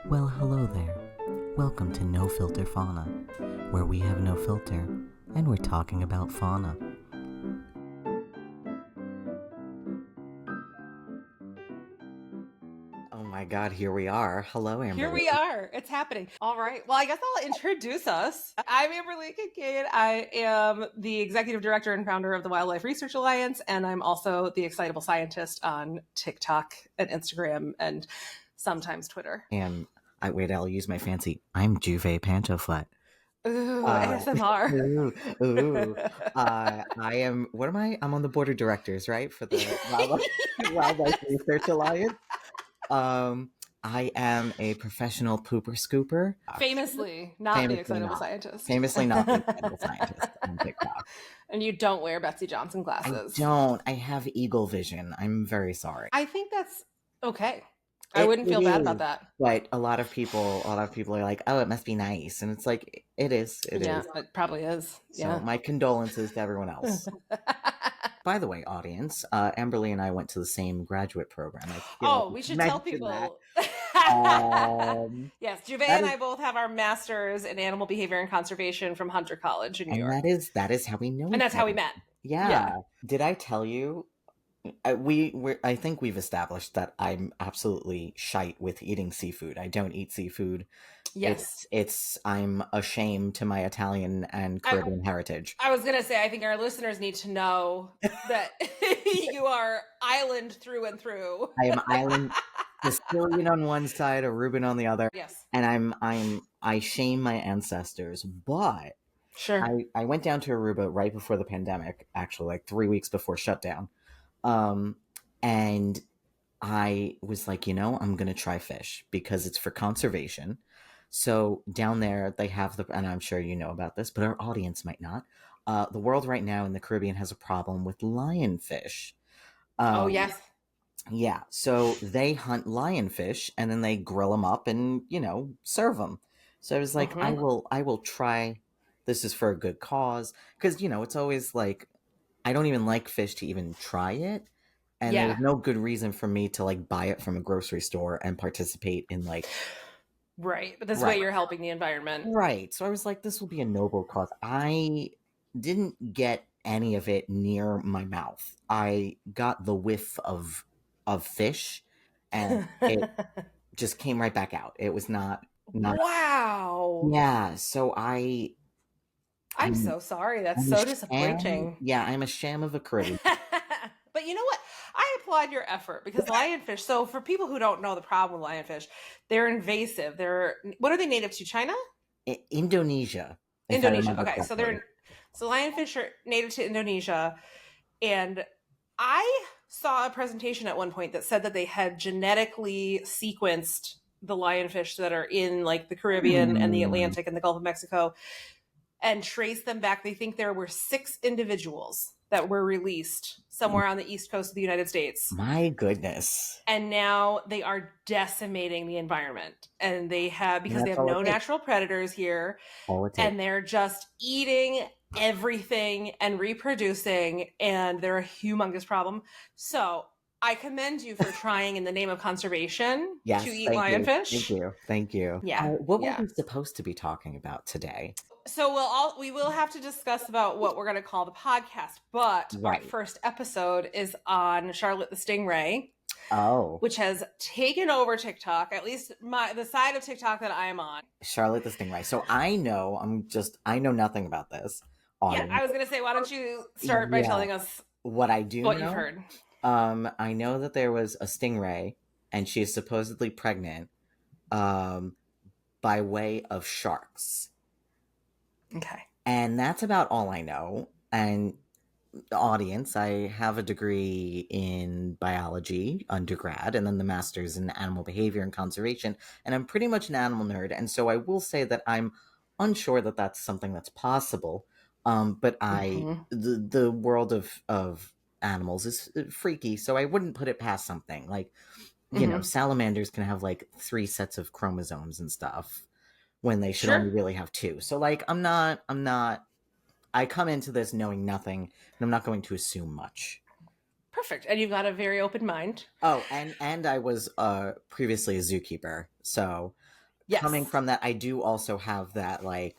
Well, hello there. Welcome to No Filter Fauna, where we have no filter, and we're talking about fauna. Oh my god, here we are. Hello, Amber. Here we are. It's happening. All right. Well, I guess I'll introduce us. I'm Amber Lea. I am the executive director and founder of the Wildlife Research Alliance, and I'm also the excitable scientist on TikTok and Instagram and sometimes Twitter. And I'll use my fancy. I'm Jouvay Pantoflat. Ooh, ASMR. I am. What am I? I'm on the board of directors, right, for the Wildlife Research Alliance. I am a professional pooper scooper. Famously not the excitable scientist. Famously not the excitable scientist on TikTok. And you don't wear Betsy Johnson glasses. I don't. I have eagle vision. I'm very sorry. I think that's okay. I wouldn't feel bad about that. But a lot of people are like, "Oh, it must be nice," and it's like, it is. It is. Yeah, it probably is. So my condolences to everyone else. By the way, audience, Amber Lea and I went to the same graduate program. We should tell people. Yes, Jouvay and I both have our master's in animal behavior and conservation from Hunter College in New York. That is how we know. And that's how we met. Yeah. Did I tell you? I think we've established that I'm absolutely shite with eating seafood. I don't eat seafood. Yes. I'm ashamed to my Italian and Caribbean heritage. I was going to say, I think our listeners need to know that you are island through and through. I am island, Sicilian on one side, Aruban on the other. Yes. And I shame my ancestors, but sure. I went down to Aruba right before the pandemic, actually, like 3 weeks before shutdown. And I was like, I'm going to try fish because it's for conservation. So down there they have and I'm sure you know about this, but our audience might not. The world right now in the Caribbean has a problem with lionfish. Oh, yes. Yeah. So they hunt lionfish and then they grill them up and, serve them. So I was like, I will try. This is for a good cause. Cause it's always like, I don't even like fish to even try it. And there's no good reason for me to like buy it from a grocery store and participate in like. Right. But this way you're helping the environment. Right. So I was like, this will be a noble cause. I didn't get any of it near my mouth. I got the whiff of fish and it just came right back out. It was not. Wow. Yeah. So I'm so sorry. That's so disappointing. Yeah, I'm a sham of a Caribbean. But you know what? I applaud your effort because lionfish. So for people who don't know the problem with lionfish, they're invasive. What are they native to? China? Indonesia. Indonesia. Okay, so lionfish are native to Indonesia, and I saw a presentation at one point that said that they had genetically sequenced the lionfish that are in like the Caribbean and the Atlantic and the Gulf of Mexico, and traced them back. They think there were 6 individuals that were released somewhere on the east coast of the United States. My goodness. And now they are decimating the environment. And they have no natural predators here. And they're just eating everything and reproducing. And they're a humongous problem. So I commend you for trying in the name of conservation to eat lionfish. Thank you. Yeah. What were we supposed to be talking about today? So we will have to discuss about what we're going to call the podcast, but our first episode is on Charlotte the Stingray, which has taken over TikTok, at least the side of TikTok that I'm on. Charlotte the Stingray. So I know nothing about this. Yeah, I was going to say, why don't you start by telling us what you've heard? I know that there was a stingray, and she is supposedly pregnant, by way of sharks. Okay. And that's about all I know. And the audience, I have a degree in biology, undergrad, and then the master's in animal behavior and conservation. And I'm pretty much an animal nerd. And so I will say that I'm unsure that that's something that's possible. But the world of animals is freaky. So I wouldn't put it past something like, salamanders can have like 3 sets of chromosomes and stuff, when they should only really have 2. So like, I come into this knowing nothing, and I'm not going to assume much. Perfect. And you've got a very open mind. Oh, and I was previously a zookeeper. So coming Yes. from that, I do also have that like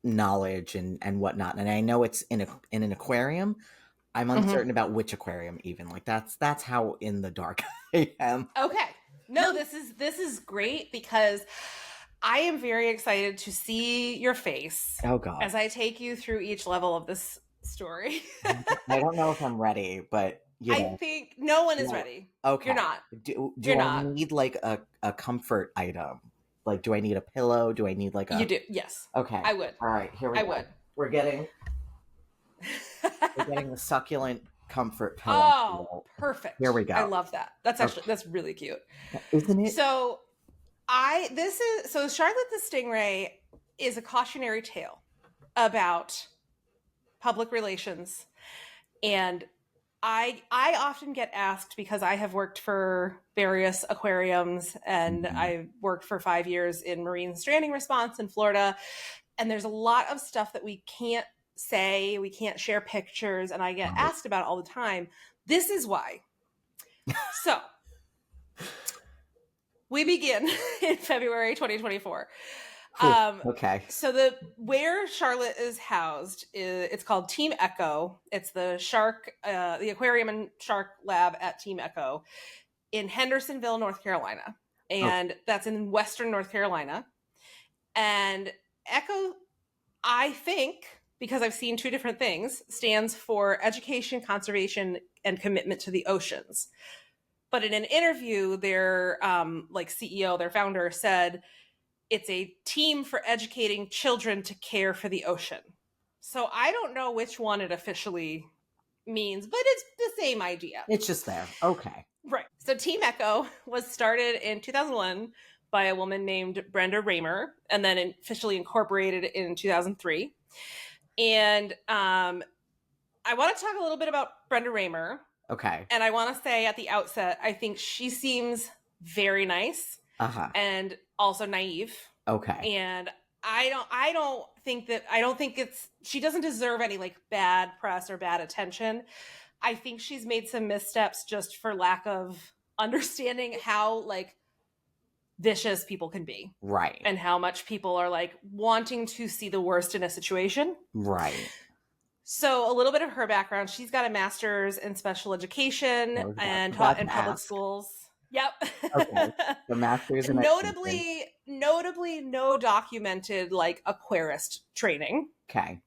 knowledge and whatnot, and I know it's in an aquarium. I'm Mm-hmm. uncertain about which aquarium even. Like that's how in the dark I am. Okay. No, this is great because I am very excited to see your face Oh God. as I take you through each level of this story. I don't know if I'm ready, but you I know. think no one is Well, ready. You're okay. not. You're Do I not. need like a comfort item? Like, do I need a pillow? Do I need like You a? do. Yes. Okay. I would. All right. Here we I go. would. We're getting we're getting the succulent comfort pillow. Oh, Here perfect. we I go. love that. Okay. That's really cute. Isn't it? So I this is so Charlotte the Stingray is a cautionary tale about public relations, and I often get asked because I have worked for various aquariums and Mhm. I worked for 5 years in marine stranding response in Florida, and there's a lot of stuff that we can't say, we can't share pictures, and I get Right. asked about all the time. This is why. So we begin in February 2024. Whew. Um, Okay. so the where Charlotte is housed is it's called Team Echo. It's the aquarium and shark lab at Team Echo in Hendersonville, North Carolina, Oh, and that's in Western North Carolina. And Echo, I think, because I've seen two different things, stands for education, conservation, and commitment to the oceans. But in an interview, their like CEO, their founder, said it's a team for educating children to care for the ocean. So I don't know which one it officially means, but it's the same idea. it's just there. Okay. Right. So Team Echo was started in 2001 by a woman named Brenda Raymer and then officially incorporated in 2003. And I want to talk a little bit about Brenda Raymer. Okay. And I want to say at the outset, I think she seems very nice Uh-huh. and also naive. Okay. And I don't think it's she doesn't deserve any like bad press or bad attention. I think she's made some missteps just for lack of understanding how like vicious people can be Right. and how much people are like wanting to see the worst in a situation. Right. So a little bit of her background, she's got a master's in special I education was and taught about in to public ask. schools. Yep. Okay. The master's in education. Notably no documented like aquarist training. Okay.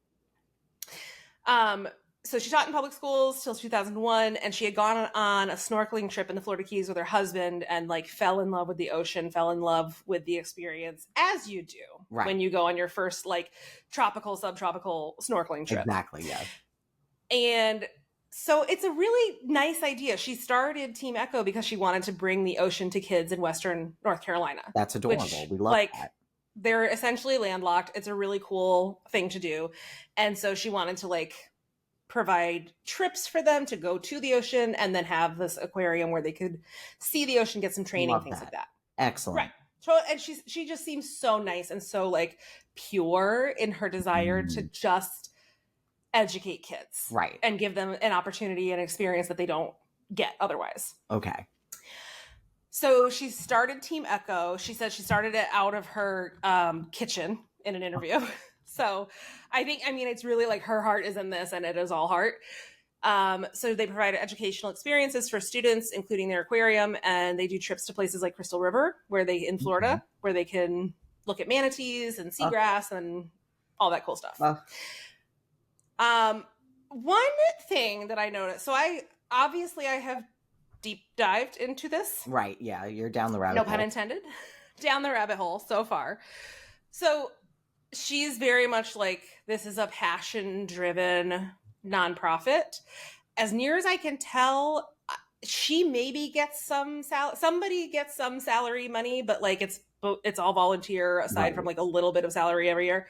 Um, so she taught in public schools till 2001, and she had gone on a snorkeling trip in the Florida Keys with her husband and like fell in love with the ocean, fell in love with the experience, as you do Right. when you go on your first like tropical, subtropical snorkeling trip. Exactly. Yes. And so it's a really nice idea. She started Team Echo because she wanted to bring the ocean to kids in Western North Carolina. That's adorable. Which, We love like, that. they're essentially landlocked. It's a really cool thing to do. And so she wanted to like provide trips for them to go to the ocean and then have this aquarium where they could see the ocean, get some training, Love things that. like that. Excellent. Right. So and she just seems so nice and so like pure in her desire to just educate kids. Right. And give them an opportunity and experience that they don't get otherwise. Okay. So she started Team Echo. She said she started it out of her kitchen in an interview. So I mean, it's really like her heart is in this and it is all heart. So they provide educational experiences for students, including their aquarium, and they do trips to places like Crystal River, in Florida, where they can look at manatees and seagrass and all that cool stuff. One thing that I noticed, so I have deep dived into this. Right. Yeah. You're down the rabbit hole. No pun intended. Down the rabbit hole so far. So she's very much like, this is a passion driven nonprofit. As near as I can tell, she maybe gets somebody gets some salary money, but like it's all volunteer aside from like a little bit of salary every year.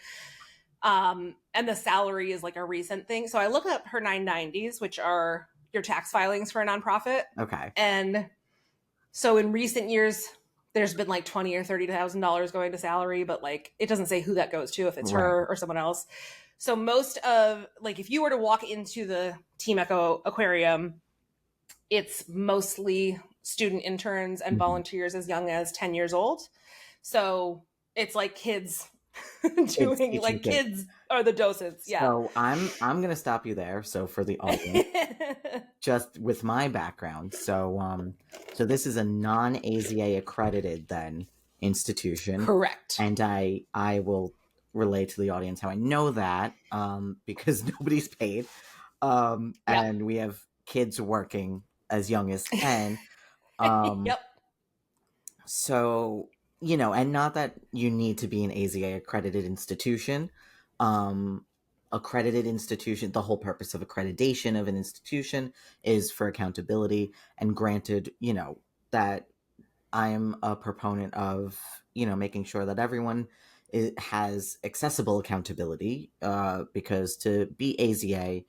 And the salary is like a recent thing. So I look up her 990s, which are your tax filings for a nonprofit. Okay. And so in recent years, there's been like $20,000 or $30,000 going to salary, but like it doesn't say who that goes to, if it's her or someone else. So most of like if you were to walk into the Team Echo aquarium, it's mostly student interns and volunteers as young as 10 years old. So it's like kids It's doing, teaching like, kids. kids are the docents. Yeah. So I'm gonna stop you there. So for the audience, just with my background, so this is a non-AZA accredited then institution, Correct. and I will relay to the audience how I know that, because nobody's paid, Yep. and we have kids working as young as 10. Um, Yep. so, and not that you need to be an AZA accredited institution. Um, accredited institution, the whole purpose of accreditation of an institution is for accountability. And granted, that I'm a proponent of, making sure that everyone has accessible accountability, because to be AZA,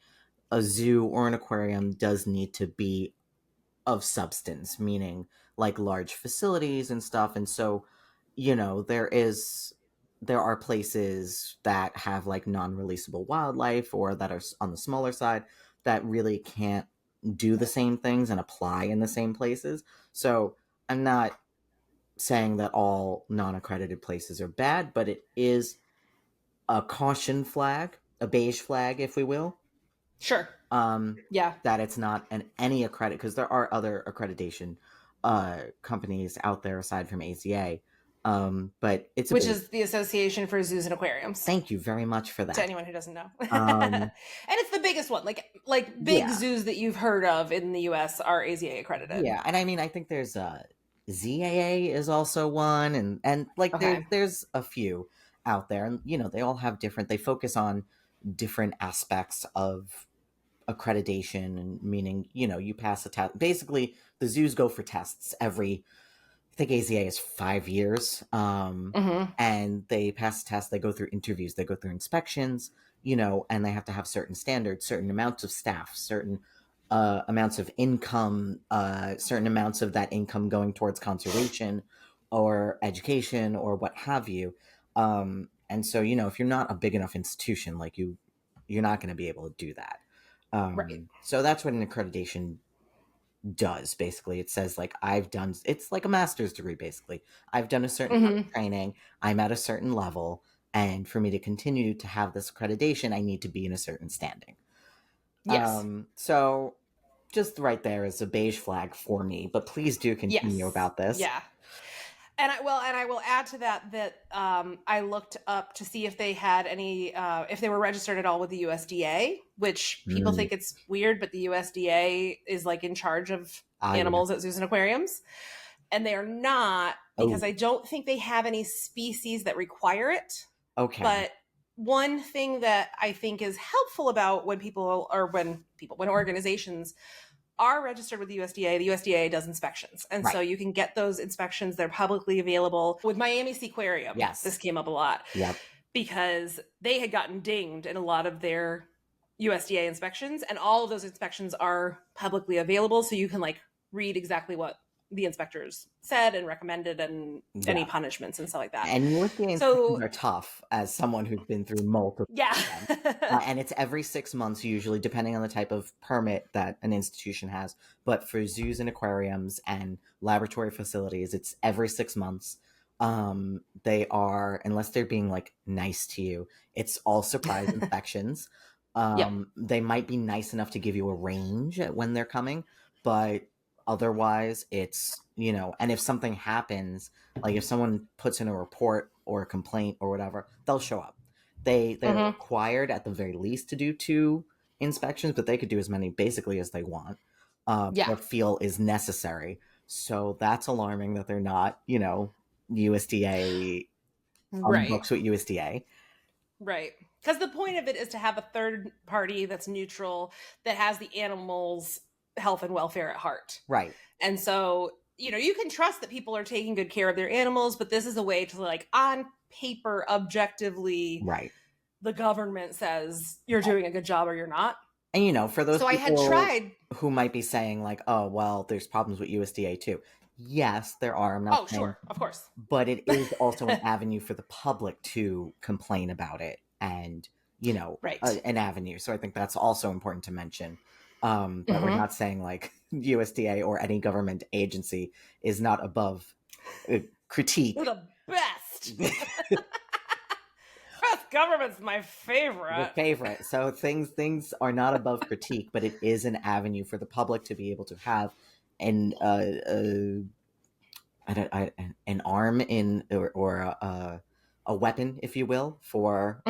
a zoo or an aquarium does need to be of substance, meaning like large facilities and stuff. And so, there are places that have like non-releasable wildlife or that are on the smaller side that really can't do the same things and apply in the same places. So I'm not saying that all non-accredited places are bad, but it is a caution flag, a beige flag, if we will. Sure. um, Yeah. that it's not any accredit, because there are other accreditation companies out there aside from AZA, but it's a Which big. is the Association for Zoos and Aquariums. Thank you very much for To that. anyone who doesn't know. Um, And it's the biggest one. Like big yeah, zoos that you've heard of in the US are AZA accredited. yeah, and I mean, I think there's ZAA is also one, and like Okay. there's a few out there, and they all have different. They focus on different aspects of accreditation, and meaning you pass a test. Basically, the zoos go for tests every, I think AZA is 5 years, Mm-hmm. and they pass a test. They go through interviews, they go through inspections, and they have to have certain standards, certain amounts of staff, certain amounts of income, certain amounts of that income going towards conservation or education or what have you. And so, if you're not a big enough institution, like you're not going to be able to do that. Right. So that's what an accreditation does. Basically, it says like it's like a master's degree. Basically, I've done a certain amount Mm-hmm. of training, I'm at a certain level, and for me to continue to have this accreditation, I need to be in a certain standing. Yes. So just right there is a beige flag for me, but please do continue Yes. about this. Yeah. And I will add to that I looked up to see if they had any if they were registered at all with the USDA, which people Mm. think it's weird, but the USDA is like in charge of Yeah. animals at zoos and aquariums, and they are not, because Oh, I don't think they have any species that require it. okay. But one thing that I think is helpful about when organizations are registered with the USDA does inspections. And Right. so you can get those inspections. They're publicly available. With Miami Seaquarium, Yes. this came up a lot Yep. because they had gotten dinged in a lot of their USDA inspections, and all of those inspections are publicly available. So you can like read exactly what the inspectors said and recommended and Yeah. any punishments and stuff like that. And USDA inspections So are tough, as someone who's been through multiple. yeah. And it's every 6 months, usually, depending on the type of permit that an institution has. But for zoos and aquariums and laboratory facilities, it's every 6 months. They are, unless they're being like nice to you, it's all surprise inspections. Yep. They might be nice enough to give you a range at when they're coming, but otherwise, it's, and if something happens, like if someone puts in a report or a complaint or whatever, they'll show up. They're Mm-hmm. required at the very least to do 2 inspections, but they could do as many basically as they want, Yeah. or feel is necessary. So that's alarming that they're not, USDA on the Right. books with USDA. Right. Because the point of it is to have a third party that's neutral, that has the animals' health and welfare at heart. Right. And so, you can trust that people are taking good care of their animals, but this is a way to, like, on paper, objectively, Right. the government says you're doing a good job or you're not. And for those So I had people tried. who might be saying like, "Oh, well, there's problems with USDA too." Yes, there are. I'm not Oh, saying, sure. Of course. but it is also an avenue for the public to complain about it, and Right. an avenue. So I think that's also important to mention. That we're Mhm. not saying like USDA or any government agency is not above critique. The best. Best government's my favorite. The favorite. So things are not above critique, but it is an avenue for the public to be able to have an an arm in or a weapon, if you will, for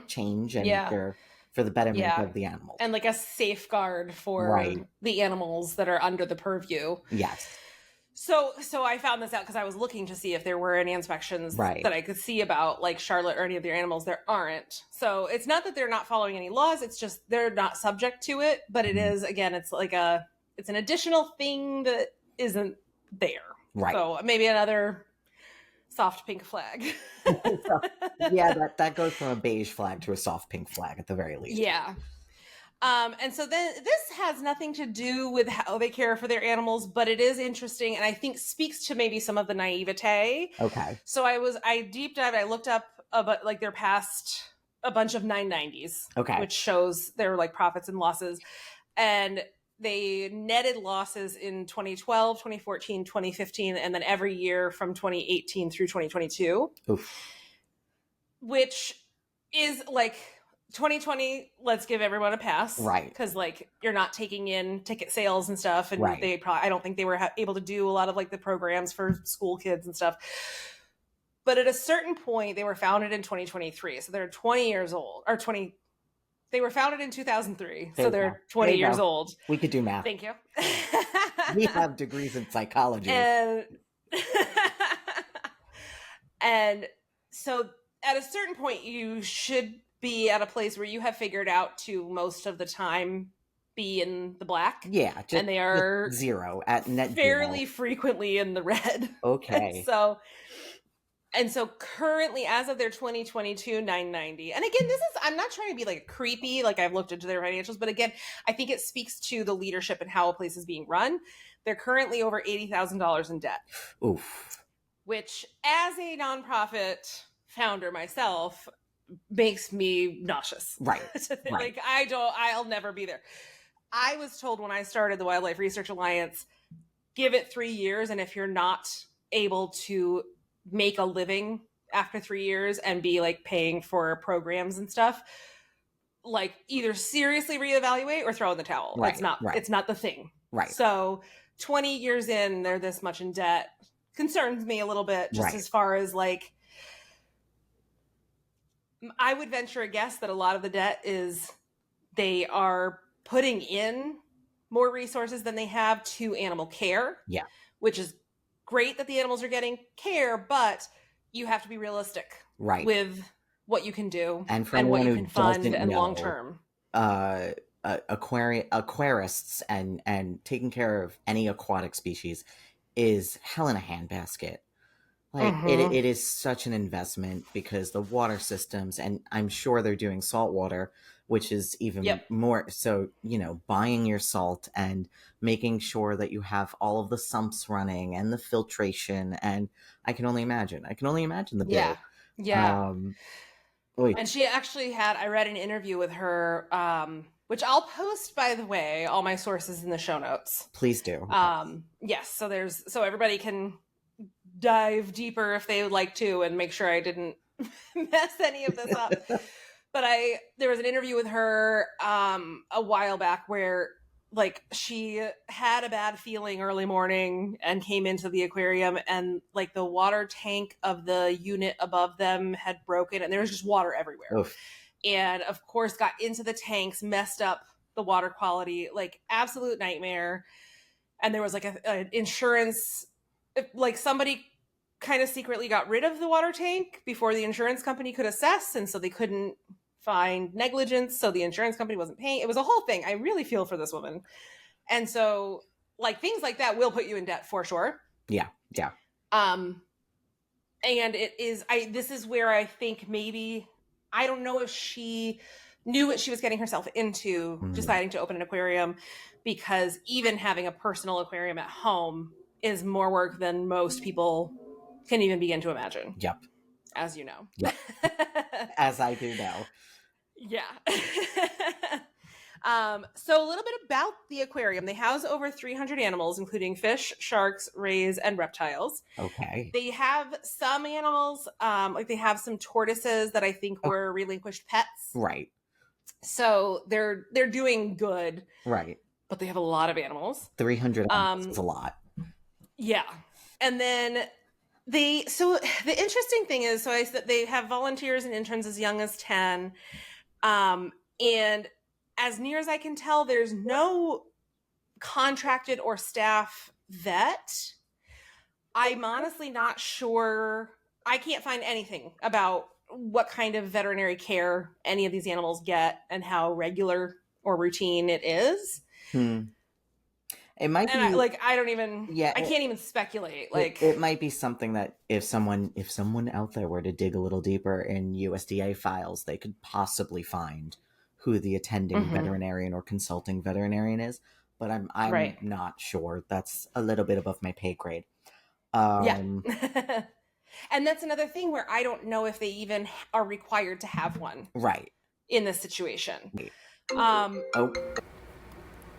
change and for the betterment of the animals. And like a safeguard for the animals that are under the purview. Yes. So I found this out because I was looking to see if there were any inspections that I could see about like Charlotte or any of their animals. There aren't. So it's not that they're not following any laws. It's just they're not subject to it. But it is, again, it's like it's an additional thing that isn't there. Right. So maybe another soft pink flag. So, yeah, that goes from a beige flag to a soft pink flag at the very least. Yeah. And so then this has nothing to do with how they care for their animals, but it is interesting and I think speaks to maybe some of the naivete. Okay. So I deep dived, I looked up about like their past, a bunch of 990s, which shows their like profits and losses. And they netted losses in 2012, 2014, 2015, and then every year from 2018 through 2022. Oof. Which is like 2020, let's give everyone a pass. Right. Because like you're not taking in ticket sales and stuff. And they probably, I don't think they were able to do a lot of like the programs for school kids and stuff. But at a certain point, they were founded in 2023. So they're 20 years old or 20. They were founded in 2003. So they're 20 years old. We could do math. Thank you. We have degrees in psychology. And so at a certain point, you should be at a place where you have figured out to most of the time be in the black. Yeah. And they are zero at net fairly zero. Frequently in the red. Okay. And so currently, as of their 2022 990, and again, I'm not trying to be like creepy, like I've looked into their financials, but again, I think it speaks to the leadership and how a place is being run. They're currently over $80,000 in debt. Oof. Which, as a nonprofit founder myself, makes me nauseous. Right. Like, I'll never be there. I was told when I started the Wildlife Research Alliance, give it 3 years, and if you're not able to make a living after 3 years and be like paying for programs and stuff, like either seriously reevaluate or throw in the towel. Right, it's not the thing. Right. So 20 years in, they're this much in debt. Concerns me a little bit, just as far as like, I would venture a guess that a lot of the debt is they are putting in more resources than they have to animal care. Yeah. Which is great that the animals are getting care, but you have to be realistic with what you can do and what you can fund and long term. Aquarists and taking care of any aquatic species is hell in a handbasket. Like it is such an investment because the water systems, and I'm sure they're doing salt water, which is even more so, buying your salt and making sure that you have all of the sumps running and the filtration. And I can only imagine the bill. Yeah. And she actually I read an interview with her, which I'll post, by the way, all my sources in the show notes. Please do. Yes. So everybody can dive deeper if they would like to and make sure I didn't mess any of this up. But there was an interview with her a while back where like she had a bad feeling early morning and came into the aquarium and like the water tank of the unit above them had broken and there was just water everywhere. Oof. And of course got into the tanks, messed up the water quality, like absolute nightmare. And there was like an insurance, like somebody kind of secretly got rid of the water tank before the insurance company could assess. And so they couldn't find negligence. So the insurance company wasn't paying. It was a whole thing. I really feel for this woman. And so like things like that will put you in debt for sure. Yeah. Yeah. And this is where I think maybe, I don't know if she knew what she was getting herself into deciding to open an aquarium, because even having a personal aquarium at home is more work than most people can even begin to imagine. Yep. As you know. Yep. As I do know. Yeah. So a little bit about the aquarium. They house over 300 animals, including fish, sharks, rays, and reptiles. Okay. They have some animals, like they have some tortoises that I think were relinquished pets. Right. So they're doing good. Right. But they have a lot of animals. 300 animals is a lot. Yeah. And then so the interesting thing is, so I said they have volunteers and interns as young as 10. And as near as I can tell, there's no contracted or staff vet. I'm honestly not sure. I can't find anything about what kind of veterinary care any of these animals get and how regular or routine it is. It might be I don't even. Yeah, I can't even speculate. Like it might be something that if someone out there were to dig a little deeper in USDA files, they could possibly find who the attending veterinarian or consulting veterinarian is. But I'm right. Not sure. That's a little bit above my pay grade. Yeah. And that's another thing where I don't know if they even are required to have one. Right. In this situation.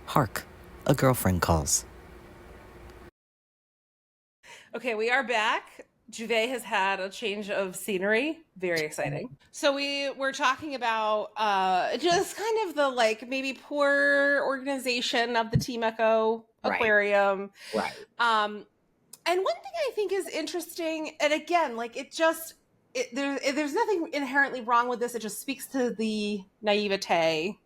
Hark. A girlfriend calls. Okay, we are back. Jouvay has had a change of scenery. Very exciting. So we were talking about just kind of the maybe poor organization of the Team Echo aquarium. Right. And one thing I think is interesting, and again, there's nothing inherently wrong with this. It just speaks to the naivete.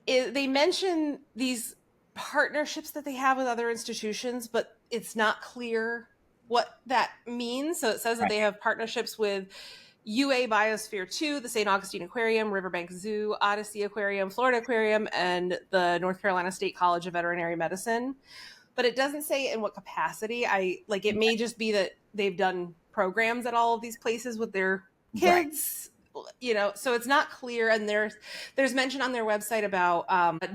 They mention these partnerships that they have with other institutions, but it's not clear what that means. So it says that they have partnerships with UA Biosphere 2, the St. Augustine Aquarium, Riverbank Zoo, Odyssey Aquarium, Florida Aquarium, and the North Carolina State College of Veterinary Medicine. But it doesn't say in what capacity. It may just be that they've done programs at all of these places with their kids. So it's not clear. And there's mention on their website about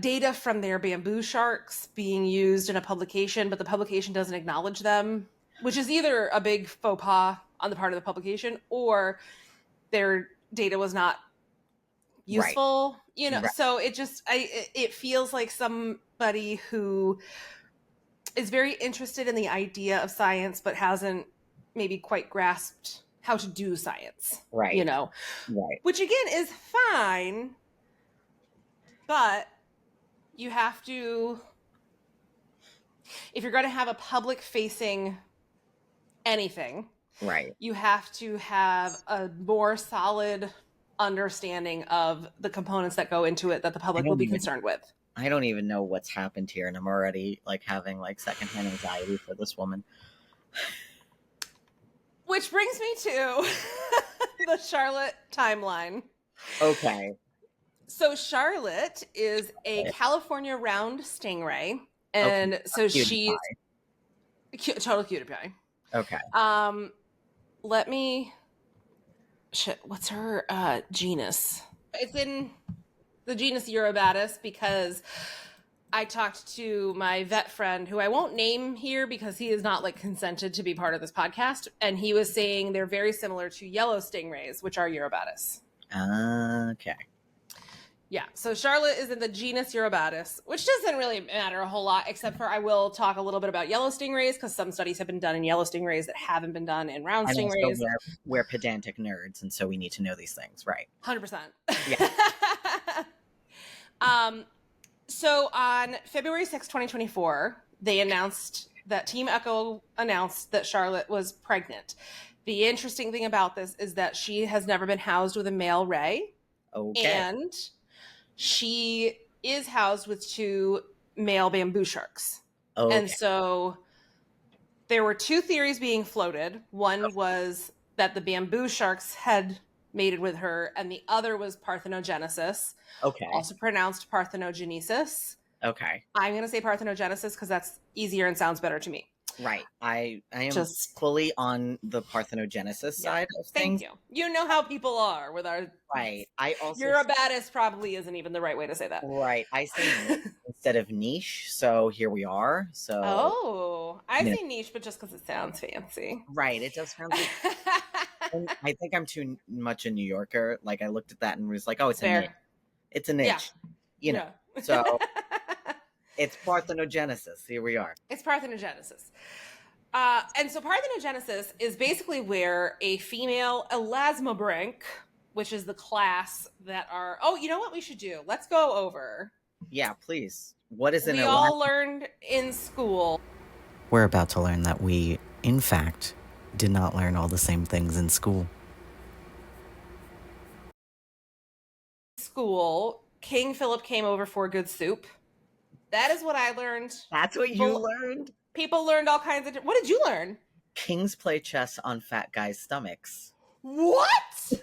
data from their bamboo sharks being used in a publication, but the publication doesn't acknowledge them, which is either a big faux pas on the part of the publication or their data was not useful. So it feels like somebody who is very interested in the idea of science, but hasn't maybe quite grasped how to do science, right? Which again is fine, but you have to, if you're going to have a public facing anything, you have to have a more solid understanding of the components that go into it that the public will be concerned with. I don't even know what's happened here, and I'm already having secondhand anxiety for this woman. Which brings me to the Charlotte timeline. Okay. So Charlotte is a California round stingray, and so she's total cutie pie. Okay. What's her genus? It's in the genus Urobatus because I talked to my vet friend, who I won't name here because he is not consented to be part of this podcast. And he was saying they're very similar to yellow stingrays, which are Urobatus. Okay. Yeah. So Charlotte is in the genus Urobatus, which doesn't really matter a whole lot, except for I will talk a little bit about yellow stingrays because some studies have been done in yellow stingrays that haven't been done in round stingrays. Also we're pedantic nerds, and so we need to know these things, right? 100%. Yeah. So on February 6, 2024, they announced that Team Echo announced that Charlotte was pregnant. The interesting thing about this is that she has never been housed with a male ray. Okay. And she is housed with 2 male bamboo sharks. Okay. And so there were 2 theories being floated. One was that the bamboo sharks had mated with her, and the other was parthenogenesis. Okay. Also pronounced parthenogenesis. Okay. I'm going to say parthenogenesis because that's easier and sounds better to me. Right. I am just fully on the parthenogenesis side of things. Thank you. You know how people are with our... Right. I also... Urobatus probably isn't even the right way to say that. Right. I say instead of niche, so here we are. So... Oh, I say niche, but just because it sounds fancy. Right. It does sound fancy. And I think I'm too much a New Yorker. I looked at that and was like, oh, it's a niche. It's a niche. you know. Yeah. So it's parthenogenesis. Here we are. It's parthenogenesis. And so parthenogenesis is basically where a female elasmobranch, which is the class that are, oh, you know what we should do? Let's go over. Yeah, please. What is an We all learned in school. We're about to learn that we, in fact, did not learn all the same things in school. King Philip came over for good soup. That is what I learned. That's what you learned? People learned all kinds of... What did you learn? Kings play chess on fat guys' stomachs. What?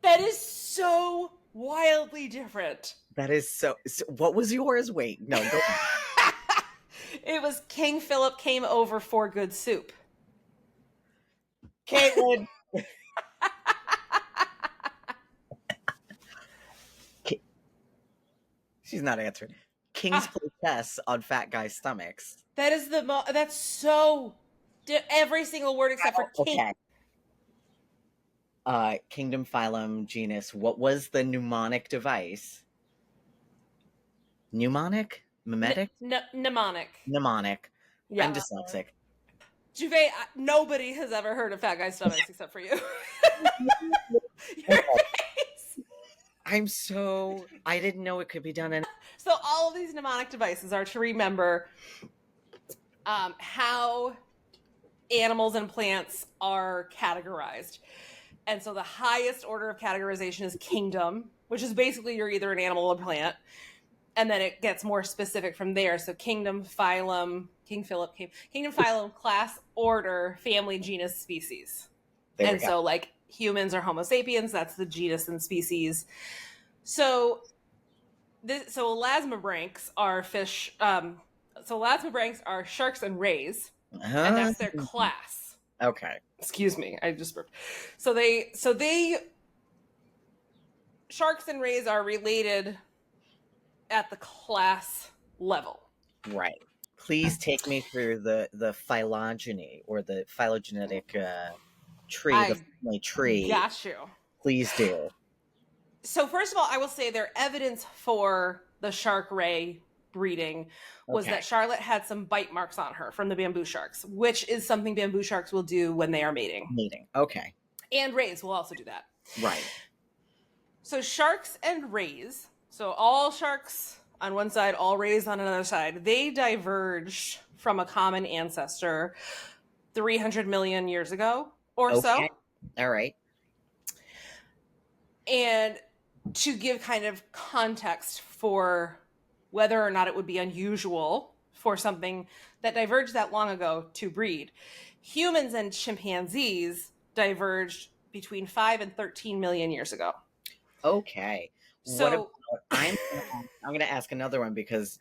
That is so wildly different. That is so what was yours? Wait, no, go It was King Philip came over for good soup. Caitlin. She's not answering. Kings play chess on fat guys' stomachs. That is that's so... Every single word except for king. Okay. Kingdom, phylum, genus. What was the mnemonic device? Mnemonic? Mimetic? Mnemonic. Mnemonic. Yeah. I'm dyslexic. Jouvay, nobody has ever heard of fat guy's stomachs except for you. I didn't know it could be done. So all of these mnemonic devices are to remember how animals and plants are categorized. And so the highest order of categorization is kingdom, which is basically you're either an animal or plant. And then it gets more specific from there. So kingdom, phylum, kingdom, phylum, class, order, family, genus, species. And so like humans are Homo sapiens, that's the genus and species. So elasmobranchs are fish. So elasmobranchs are sharks and rays, and that's their class. Okay. Excuse me, I just burped. So sharks and rays are related at the class level. Right. Please take me through the phylogeny or the phylogenetic tree, the family tree. Got you. Please do. So first of all, I will say their evidence for the shark ray breeding was that Charlotte had some bite marks on her from the bamboo sharks, which is something bamboo sharks will do when they are mating. Okay. And rays will also do that. Right. So sharks and rays, so all sharks on one side, all rays on another side, they diverged from a common ancestor 300 million years ago or so. All right. And to give kind of context for whether or not it would be unusual for something that diverged that long ago to breed, humans and chimpanzees diverged between 5 and 13 million years ago. Okay. So I'm going to ask another one because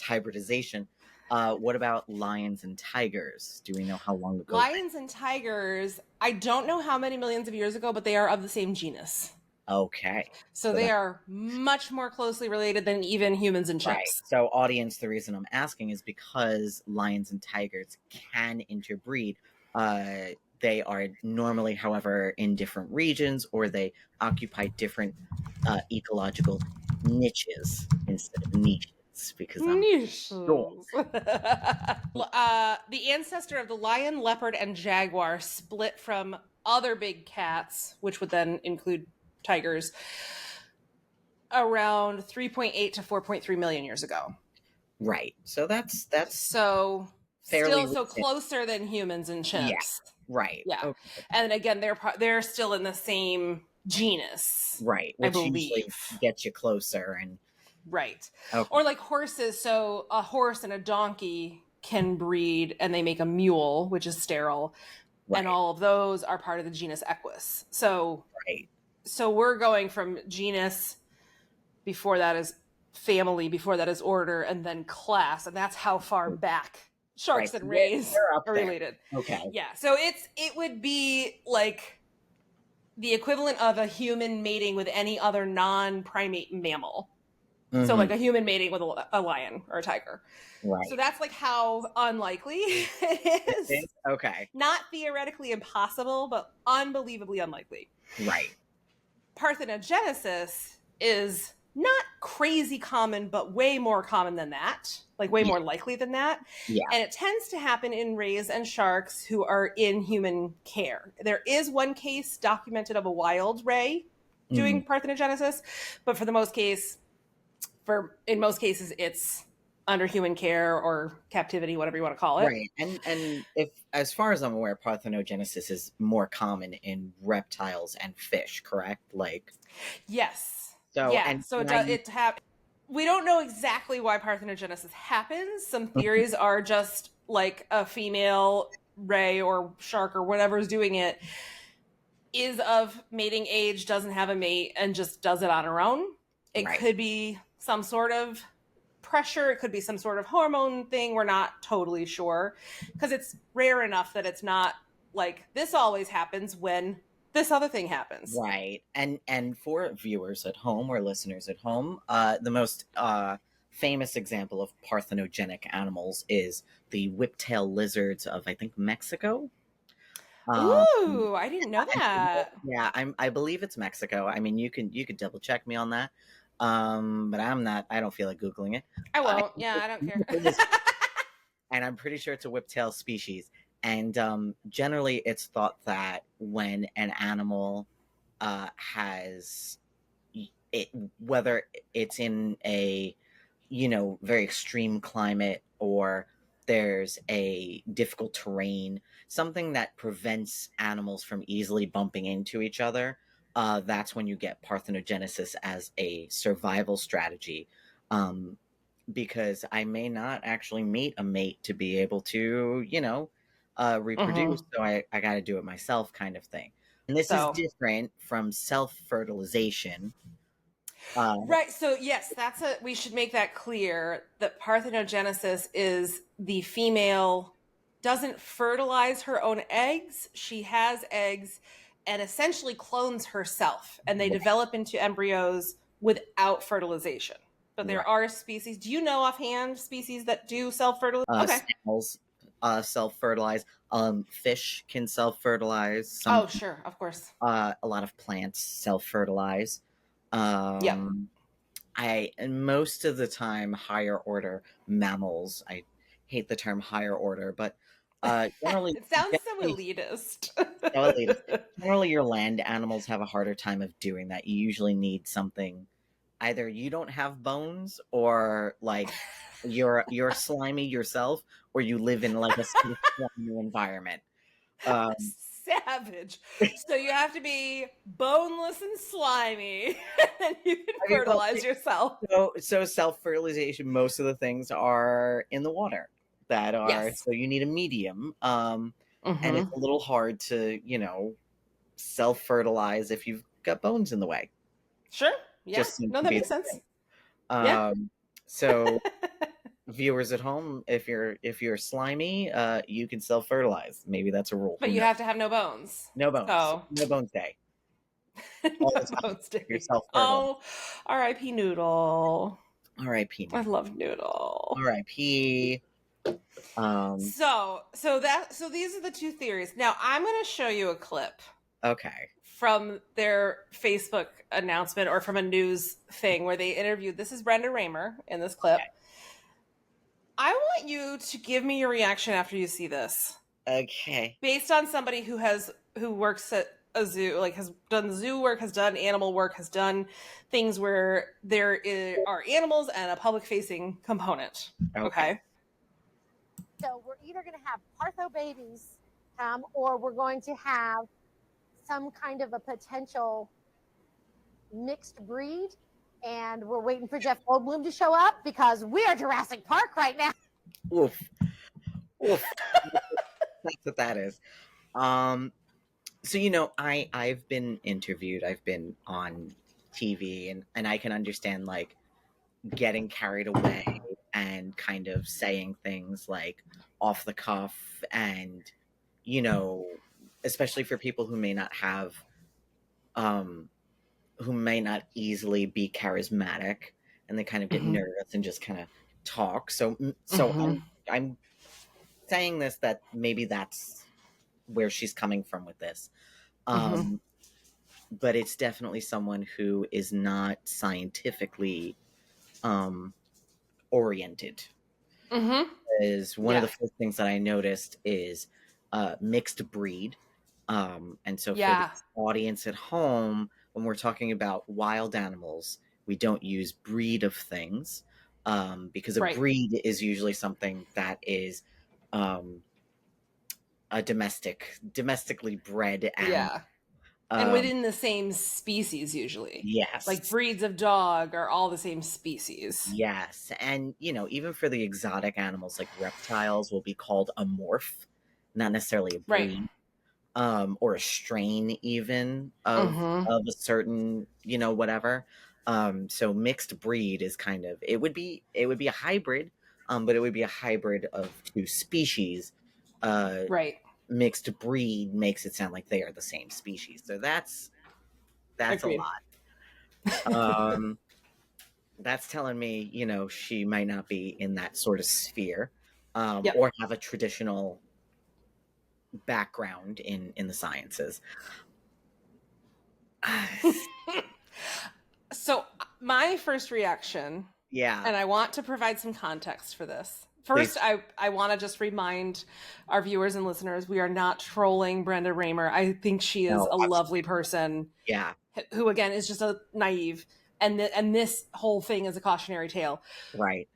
hybridization. What about lions and tigers? Do we know how long ago? Lions and tigers, I don't know how many millions of years ago, but they are of the same genus. Okay. So they are much more closely related than even humans and chimps. Right. So audience, the reason I'm asking is because lions and tigers can interbreed. They are normally, however, in different regions, or they occupy different ecological niches instead of niches. Because niches. The ancestor of the lion, leopard, and jaguar split from other big cats, which would then include tigers, around 3.8 to 4.3 million years ago. Right. So that's so fairly still so closer than humans and chimps. Yeah. Right. Yeah. Okay. And again, they're still in the same genus. Right. Which usually gets you closer and right. Okay. Or like horses. So a horse and a donkey can breed and they make a mule, which is sterile. Right. And all of those are part of the genus Equus. So right. So we're going from genus, before that is family, before that is order, and then class, and that's how far back sharks and rays are related. Okay. Yeah. So it would be like the equivalent of a human mating with any other non-primate mammal. Mm-hmm. So like a human mating with a lion or a tiger. Right. So that's like how unlikely it is. Okay. Not theoretically impossible, but unbelievably unlikely. Right. Parthenogenesis is not crazy common, but way more common than that, like way Yeah. more likely than that. Yeah. And it tends to happen in rays and sharks who are in human care. There is one case documented of a wild ray Mhm. doing parthenogenesis, but in most cases it's under human care or captivity, whatever you want to call it. Right. And if as far as I'm aware, parthenogenesis is more common in reptiles and fish, correct? Like Yes. so Yeah. and So it can I does. use We don't know exactly why parthenogenesis happens. Some theories are just like a female ray or shark or whatever is doing it is of mating age, doesn't have a mate, and just does it on her own. It right. could be some sort of pressure. It could be some sort of hormone thing. We're not totally sure because it's rare enough that it's not like this always happens when this other thing happens. Right. And for viewers at home or listeners at home, the most famous example of parthenogenic animals is the whiptail lizards of I think Mexico. Um, Ooh, I didn't know that. yeah, I believe it's Mexico. I mean, you could double check me on that. But I don't feel like googling it. I Uh, won't. Yeah, I don't care. and I'm pretty sure it's a whiptail species. And generally, it's thought that when an animal has it, whether it's in a very extreme climate or there's a difficult terrain, something that prevents animals from easily bumping into each other, that's when you get parthenogenesis as a survival strategy. Um, because I may not actually meet a mate to be able to, reproduce. Mm-hmm. So I got to do it myself, kind of thing. And this is So, different from self fertilization. Uh, right. So, yes, we should make that clear that parthenogenesis is the female doesn't fertilize her own eggs. She has eggs and essentially clones herself, and they develop into embryos without fertilization. But there right. are species. Do you know offhand species that do self fertilize? Okay. Snails self fertilize. Fish can self fertilize. Oh, sure. Of course. A lot of plants self fertilize. Yep. And most of the time, higher order mammals. I hate the term higher order, but generally, It sounds so generally, elitist. so elitist. Generally, your land animals have a harder time of doing that. You usually need something. Either you don't have bones, or like you're slimy yourself, or you live in like a slimy environment. Um, Savage. So you have to be boneless and slimy, and you can I mean, well, fertilize yourself. so self fertilization. Most of the things are in the water. That are Yes. so you need a medium, and it's Mm-hmm. a little hard to self fertilize if you've got bones in the way. Sure. Yeah. Just seems No, to that be makes the sense. thing. Yeah. So viewers at home, if you're slimy, you can self fertilize. Maybe that's a rule. But Who you knows? have to have no bones. No bones. So No bones day. All the no time. bones If you're day. self fertile. Oh, R.I.P. Noodle. R.I.P. I Noodle. love Noodle. R.I.P. Um. So these are the two theories. Now I'm going to show you a clip Okay. from their Facebook announcement or from a news thing where they interviewed. This is Brenda Raymer in this clip. Okay. I want you to give me your reaction after you see this, Okay. based on somebody who works at a zoo, like has done zoo work, has done animal work, has done things where are animals and a public facing component. Okay. Okay. So we're either going to have Partho babies or we're going to have some kind of a potential mixed breed. And we're waiting for Jeff Goldblum to show up because we are Jurassic Park right now. Oof. Oof. That's what that is. So I've been interviewed. I've been on TV, and I can understand like getting carried away and kind of saying things like off the cuff, and especially for people who may not have who may not easily be charismatic, and they kind of get Mm-hmm. nervous and just kind of talk. So Mm-hmm. I'm saying this, that maybe that's where she's coming from with this. Mm-hmm. Um but it's definitely someone who is not scientifically oriented. Mm-hmm. Is one of Yeah. the first things that I noticed is mixed breed. And so for the Yeah. audience at home, when we're talking about wild animals, we don't use breed of things, because a Right. breed is usually something that is um, a domestically bred animal. Yeah. And Um, within the same species, usually. Like yes, breeds of dog are all the same species. yes, and even for the exotic animals like reptiles, will be called a morph, not necessarily a Right. breed. Or a strain even Mm-hmm. of a certain, whatever. So mixed breed is kind of, it would be a hybrid, but it would be a hybrid of two species. Uh, Right. Mixed breed makes it sound like they are the same species. So that's a Agreed. lot. Um, that's telling me, she might not be in that sort of sphere, Yep. or have a traditional background in the sciences. So my first reaction, Yeah, and I want to provide some context for this. First, please. I want to just remind our viewers and listeners we are not trolling Brenda Raymer. I think she is No, a lovely person yeah, who, again, is just a naive. And this whole thing is a cautionary tale. right.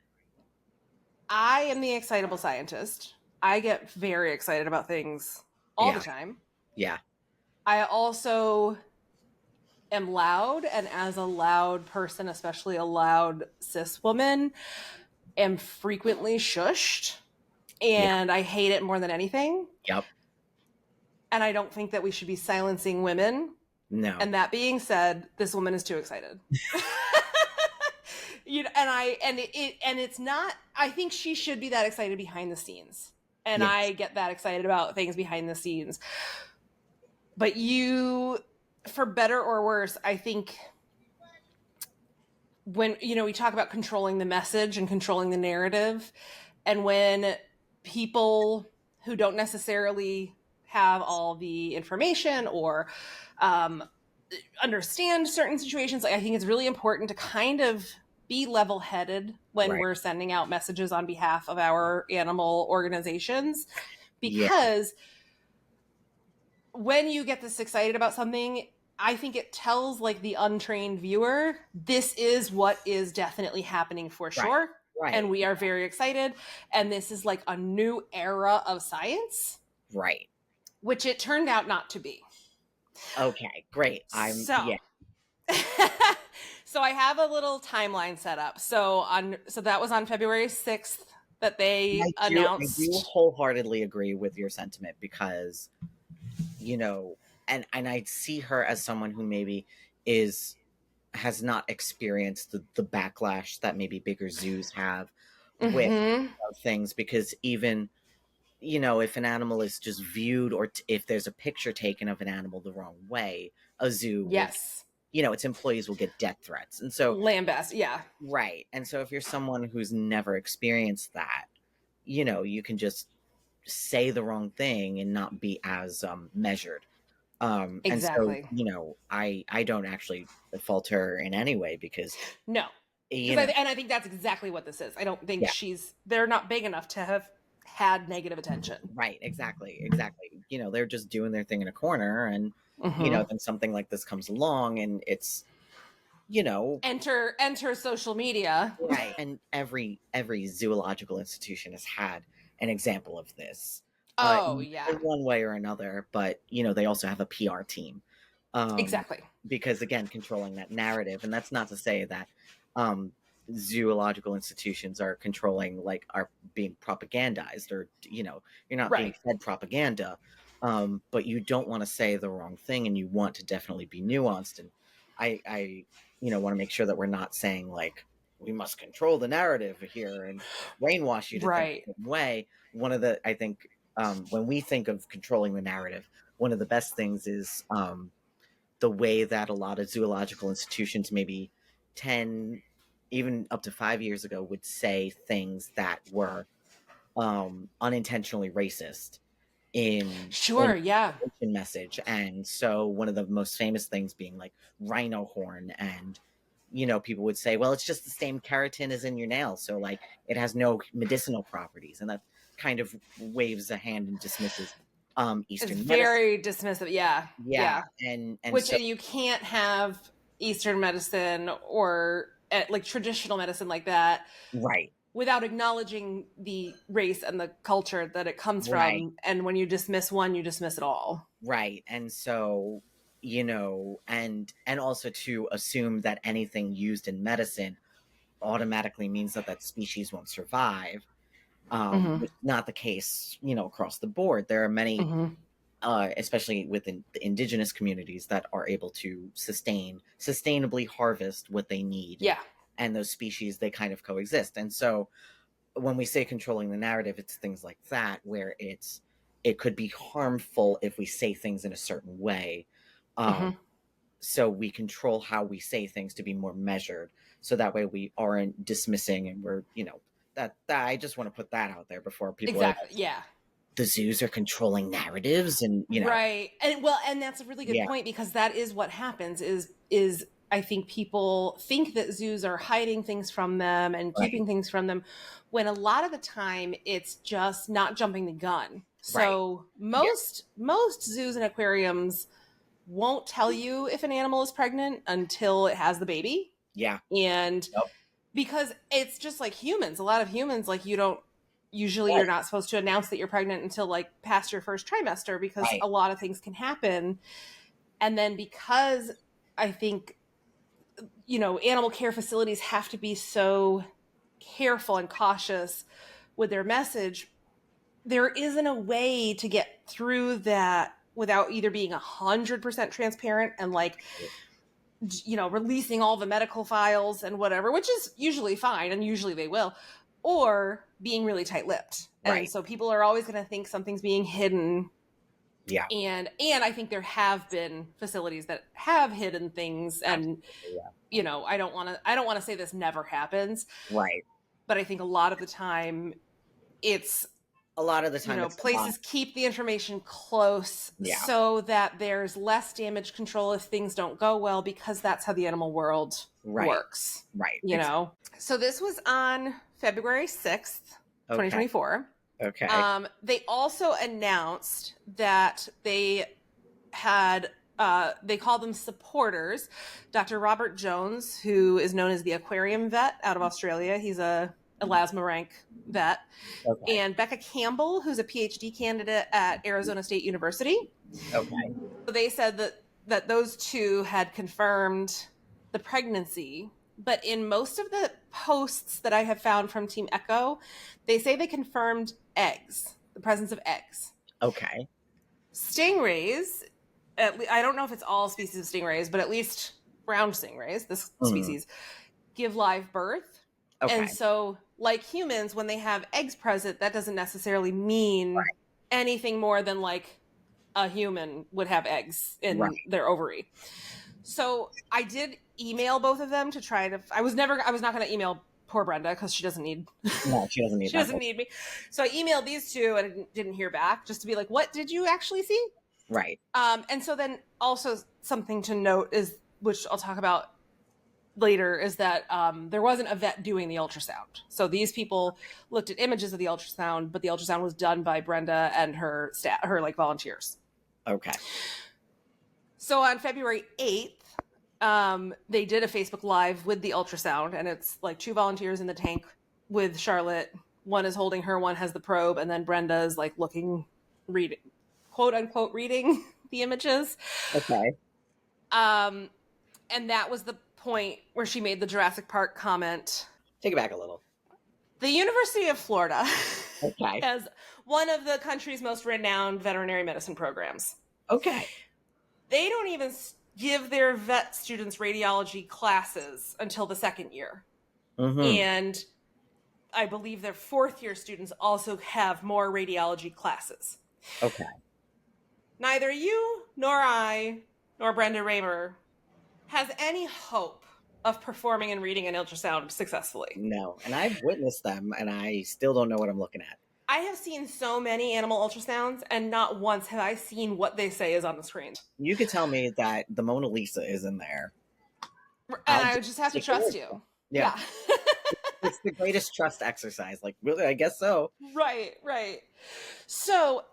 I am the excitable scientist. I get very excited about things all the Yeah, time. yeah, I also am loud, and as a loud person, especially a loud cis woman, am frequently shushed, yeah, and I hate it more than anything. yep. And I don't think that we should be silencing women. No, And that being said, this woman is too excited. And it's not. I think she should be that excited behind the scenes, and I yes, get that excited about things behind the scenes. But you, for better or worse, I think when we talk about controlling the message and controlling the narrative, and when people who don't necessarily have all the information or um, understand certain situations, like, I think it's really important to kind of be level-headed when right. we're sending out messages on behalf of our animal organizations, Yeah, because when you get this excited about something, I think it tells like the untrained viewer, this is what is definitely happening for right, sure. And right, we are very excited. And this is like a new era of science, right. which it turned out not to be. Okay, great. So Yeah. so I have a little timeline set up. So that was on February 6th that they I do announced. wholeheartedly agree with your sentiment because, you know, and I see her as someone who maybe is has not experienced the backlash that maybe bigger zoos have with Mm-hmm. things, because even, if an animal is just viewed, or if there's a picture taken of an animal the wrong way, a zoo will, Yes. its employees will get death threats. And so, Lambast. Yeah. right. And so if you're someone who's never experienced that, you can just say the wrong thing and not be as measured. And so, Exactly. I don't actually fault her in any way because, No, you because know, I think that's exactly what this is. I don't think yeah, they're not big enough to have had negative attention. right, exactly, exactly. They're just doing their thing in a corner, and Mm-hmm. then something like this comes along, and it's, you know, Enter social media. right. And every zoological institution has had an example of this, Oh in yeah, one way or another. But they also have a PR team, um, exactly. because again, controlling that narrative. And that's not to say that um, zoological institutions are controlling, like, are being propagandized, or you're not being Right. fed propaganda. But you don't want to say the wrong thing, and you want to definitely be nuanced. And I want to make sure that we're not saying, like, we must control the narrative here and brainwash you to think Right. a certain way. One of the I think when we think of controlling the narrative, one of the best things is the way that a lot of zoological institutions, maybe 10, even up to 5 years ago, would say things that were unintentionally racist Sure, yeah. message. And so one of the most famous things being like rhino horn, and people would say, well, it's just the same keratin as in your nail, so like it has no medicinal properties, and that kind of waves a hand and dismisses It's Eastern medicine. very dismissive. Yeah. Yeah. And so you can't have Eastern medicine or like traditional medicine like that, right, without acknowledging the race and the culture that it comes right, from. And when you dismiss one, you dismiss it all. right. And so and also to assume that anything used in medicine automatically means that species won't survive, which is not the case across the board. There are many especially within the indigenous communities that are able to sustainably harvest what they need. Yeah. And those species, they kind of coexist. And so when we say controlling the narrative, it's things like that, where it could be harmful if we say things in a certain way. So we control how we say things to be more measured, so that way we aren't dismissing, and we're that I just want to put that out there before people exactly are like, yeah the zoos are controlling narratives, and right. And that's a really good point, because that is what happens is I think people think that zoos are hiding things from them and keeping things from them, when a lot of the time it's just not jumping the gun. So most zoos and aquariums won't tell you if an animal is pregnant until it has the baby. Yeah. And because it's just like humans, a lot of humans, like you're not supposed to announce that you're pregnant until like past your first trimester, because a lot of things can happen. And then because I think, animal care facilities have to be so careful and cautious with their message, there isn't a way to get through that without either being 100% transparent and like, releasing all the medical files and whatever, which is usually fine, and usually they will, or being really tight-lipped. And so people are always going to think something's being hidden. Yeah. And I think there have been facilities that have hidden things, and I don't want to say this never happens. Right. But I think a lot of the time places keep the information close so that there's less damage control if things don't go well, because that's how the animal world works. Right. So this was on February 6th, 2024. Okay. They also announced that they had, they call them supporters. Dr. Robert Jones, who is known as the aquarium vet out of Australia. He's a Elasma rank vet. Okay. And Becca Campbell, who's a PhD candidate at Arizona State University. Okay. So they said that those two had confirmed the pregnancy. But in most of the posts that I have found from Team Echo, they say they confirmed eggs, the presence of eggs. Okay. Stingrays, I don't know if it's all species of stingrays, but at least brown stingrays, this species, give live birth. Okay. And so, like humans, when they have eggs present, that doesn't necessarily mean anything more than like a human would have eggs in their ovary. So I did email both of them to try to. I was not going to email poor Brenda, because she doesn't need. No, she doesn't need. She doesn't need me. So I emailed these two and didn't hear back, just to be like, "What did you actually see?" Right. And so then also something to note is, which I'll talk about later, is that there wasn't a vet doing the ultrasound. So these people looked at images of the ultrasound, but the ultrasound was done by Brenda and her staff, her like volunteers. Okay. So on February 8th, they did a Facebook Live with the ultrasound, and it's like two volunteers in the tank with Charlotte. One is holding her, one has the probe, and then Brenda is like reading, quote unquote, reading the images. Okay. And that was the point where she made the Jurassic Park comment. Take it back a little. The University of Florida okay. has one of the country's most renowned veterinary medicine programs. Okay. They don't even give their vet students radiology classes until the second year. Mm-hmm. And I believe their fourth year students also have more radiology classes. Okay. Neither you, nor I, nor Brenda Raymer has any hope of performing and reading an ultrasound successfully. No, and I've witnessed them, and I still don't know what I'm looking at. I have seen so many animal ultrasounds, and not once have I seen what they say is on the screen. You could tell me that the Mona Lisa is in there. And I'll I would just have to take your trust word for you. it. Yeah. Yeah. It's the greatest trust exercise. Like, really, I guess so. Right. So,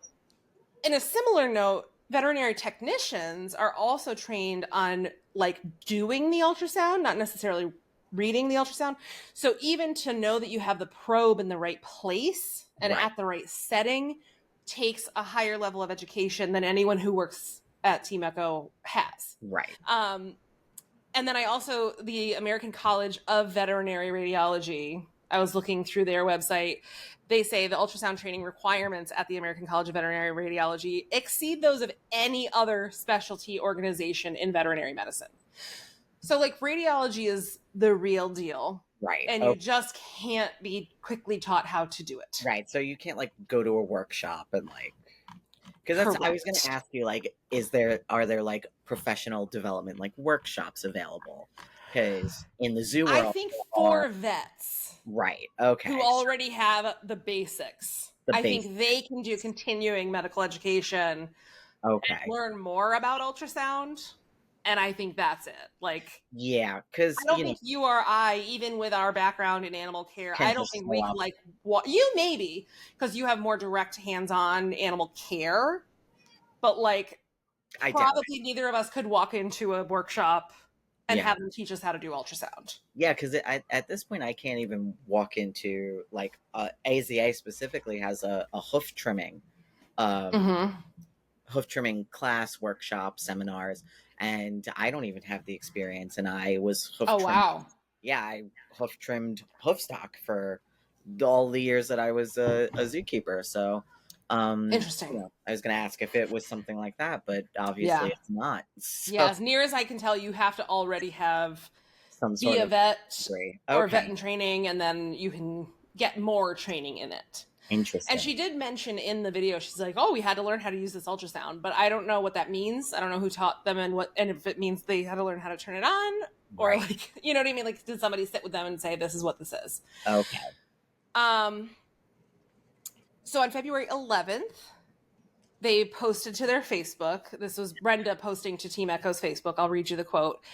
in a similar note, veterinary technicians are also trained on like doing the ultrasound, not necessarily reading the ultrasound. So, even to know that you have the probe in the right place and Right. at the right setting takes a higher level of education than anyone who works at Team Echo has. Right. And then the American College of Veterinary Radiology, I was looking through their website. They say the ultrasound training requirements at the American College of Veterinary Radiology exceed those of any other specialty organization in veterinary medicine. So, like, radiology is the real deal. Right. And you just can't be quickly taught how to do it. Right. So you can't, like, go to a workshop and, like, because I was going to ask you, like, are there like professional development, like, workshops available? Because in the zoo world, I think for vets, right? Okay, who already have the basics, I think they can do continuing medical education. Okay, and learn more about ultrasound, and I think that's it. Like, yeah, because I don't think you or I, even with our background in animal care, I don't think we can, could, like, you maybe, because you have more direct hands-on animal care, but like, probably neither of us could walk into a workshop and have them teach us how to do ultrasound. Yeah, because at this point I can't even walk into, like, AZA specifically has a hoof trimming hoof trimming class, workshop, seminars, and I don't even have the experience, and I was hoof trimmed. Wow. Yeah, I hoof trimmed hoof stock for all the years that I was a zookeeper. So interesting. I was gonna ask if it was something like that, but obviously it's not. So, yeah, as near as I can tell, you have to already have some sort of vet or vet in training, and then you can get more training in it. Interesting. And she did mention in the video, she's like, "Oh, we had to learn how to use this ultrasound," but I don't know what that means. I don't know who taught them and if it means they had to learn how to turn it on, or like, you know what I mean? Like, did somebody sit with them and say, "This is what this is"? Okay. So on February 11th, they posted to their Facebook. This was Brenda posting to Team Echo's Facebook. I'll read you the quote.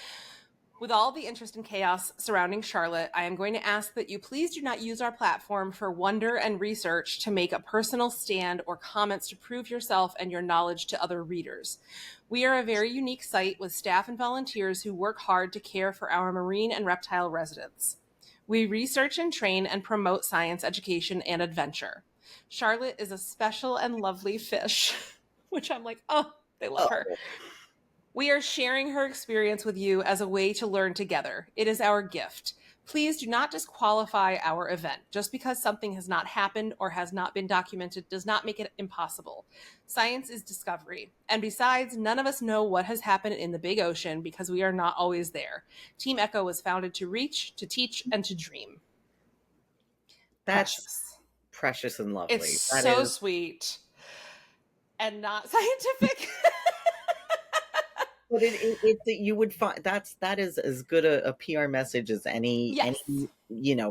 "With all the interest and chaos surrounding Charlotte, I am going to ask that you please do not use our platform for wonder and research to make a personal stand or comments to prove yourself and your knowledge to other readers. We are a very unique site with staff and volunteers who work hard to care for our marine and reptile residents. We research and train and promote science education and adventure. Charlotte is a special and lovely fish," which I'm like, oh, they love her. "We are sharing her experience with you as a way to learn together. It is our gift. Please do not disqualify our event. Just because something has not happened or has not been documented does not make it impossible. Science is discovery. And besides, none of us know what has happened in the big ocean because we are not always there. Team Echo was founded to reach, to teach, and to dream." That's precious and lovely. It's so sweet and not scientific. But you would find that is as good a PR message as any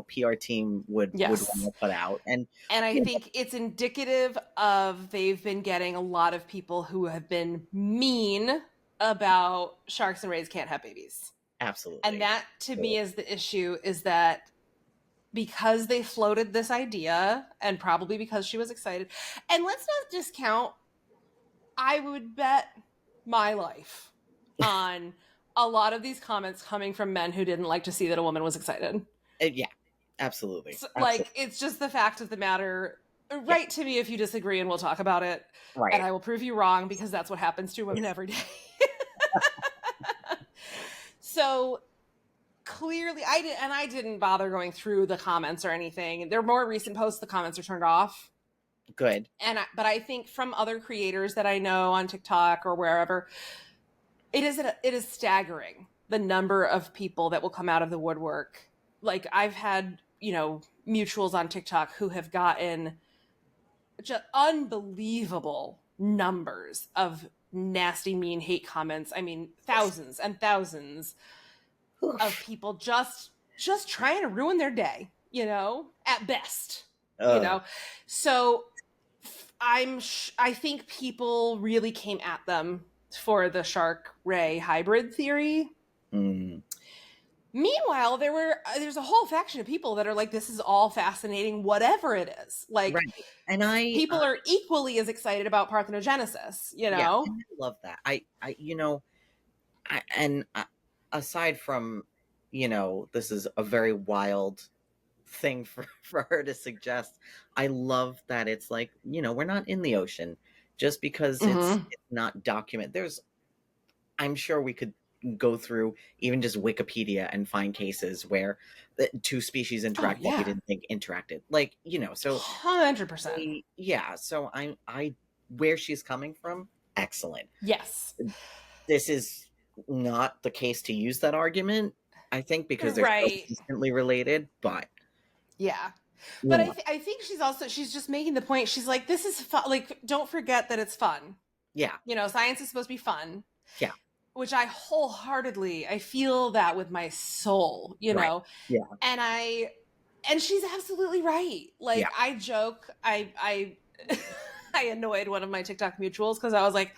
PR team would want to put out, and I think it's indicative of they've been getting a lot of people who have been mean about sharks and rays can't have babies. Absolutely, and that to me is the issue, is that because they floated this idea, and probably because she was excited, and let's not discount, I would bet my life on a lot of these comments coming from men who didn't like to see that a woman was excited. Yeah, absolutely. So, like, it's just the fact of the matter. Write to me if you disagree and we'll talk about it. Right. And I will prove you wrong, because that's what happens to women every day. So clearly I didn't bother going through the comments or anything. They're more recent posts. The comments are turned off. Good. But I think from other creators that I know on TikTok or wherever, it is staggering the number of people that will come out of the woodwork. Like, I've had, mutuals on TikTok who have gotten just unbelievable numbers of nasty, mean hate comments. I mean, thousands and thousands of people just trying to ruin their day, at best. you know? So I think people really came at them for the shark ray hybrid theory. Mm. Meanwhile, there's a whole faction of people that are like, this is all fascinating, whatever it is. Like, Right. And people are equally as excited about parthenogenesis, you know? Yeah, I love that. Aside from, this is a very wild thing for her to suggest, I love that it's like, we're not in the ocean just because it's not documented. I'm sure we could go through even just Wikipedia and find cases where the two species interact that we didn't think interacted. Like, so 100%. yeah, so I where she's coming from, excellent. Yes. This is not the case to use that argument, I think, because they're so distantly related, but yeah. But I think she's just making the point. She's like, this is fun. Like, don't forget that it's fun. Yeah. Science is supposed to be fun. Yeah. Which I feel that with my soul, know? Yeah. And she's absolutely right. Like, I joke, I annoyed one of my TikTok mutuals because I was like,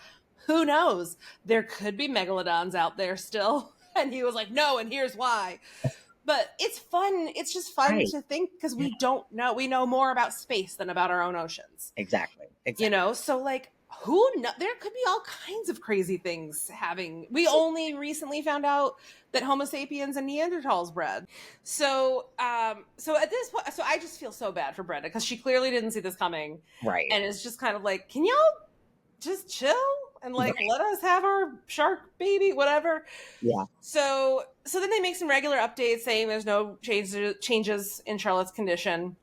who knows? There could be megalodons out there still. And he was like, no, and here's why. But it's fun. It's just fun to think because we don't know. We know more about space than about our own oceans. Exactly. So like, who knows? There could be all kinds of crazy things happening. We only recently found out that Homo sapiens and Neanderthals bred. So at this point, so I just feel so bad for Brenda because she clearly didn't see this coming. Right. And it's just kind of like, can y'all just chill and like let us have our shark baby, whatever. Yeah. So then they make some regular updates saying there's no changes in Charlotte's condition.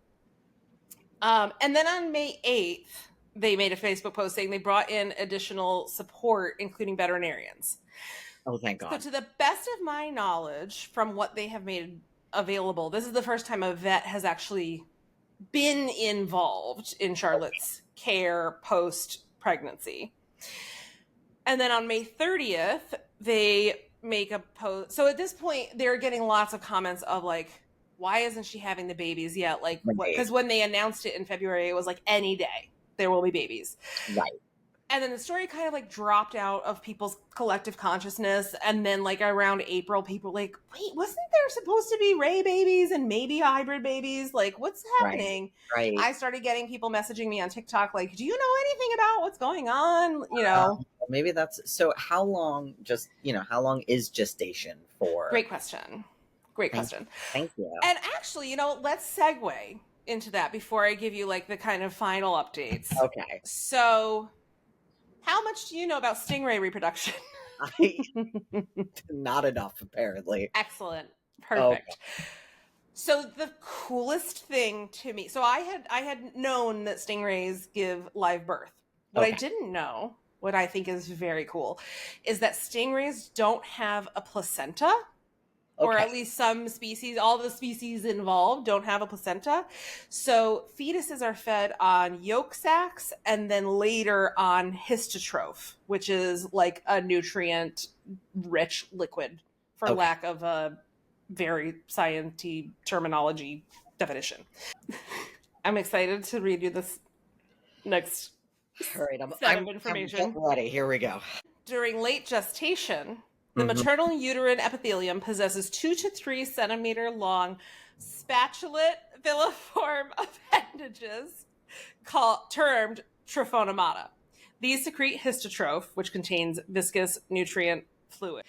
And then on May 8th, they made a Facebook post saying they brought in additional support, including veterinarians. Oh, thank God. So to the best of my knowledge, from what they have made available, this is the first time a vet has actually been involved in Charlotte's care post-pregnancy. And then on May 30th, they make a post. So at this point, they're getting lots of comments of like, why isn't she having the babies yet? Like, because when they announced it in February, it was like any day there will be babies. Right. And then the story kind of like dropped out of people's collective consciousness. And then like around April, people were like, wait, wasn't there supposed to be ray babies and maybe hybrid babies? Like, what's happening? Right. I started getting people messaging me on TikTok like, do you know anything about what's going on? Maybe that's so. How long is gestation for? Great question. Thank you. And actually, let's segue into that before I give you like the kind of final updates. Okay. So how much do you know about stingray reproduction? Not enough, apparently. Excellent. Perfect. Okay. So the coolest thing to me, so I had known that stingrays give live birth. What I didn't know, what I think is very cool, is that stingrays don't have a placenta. Or at least some species, all the species involved don't have a placenta. So fetuses are fed on yolk sacs and then later on histotroph, which is like a nutrient-rich liquid, for lack of a very science-y terminology definition. I'm excited to read you this next set of information. I'm ready. Here we go. During late gestation, the maternal uterine epithelium possesses 2 to 3 centimeter long spatulate villiform appendages termed trophonomata. These secrete histotroph, which contains viscous nutrient fluid.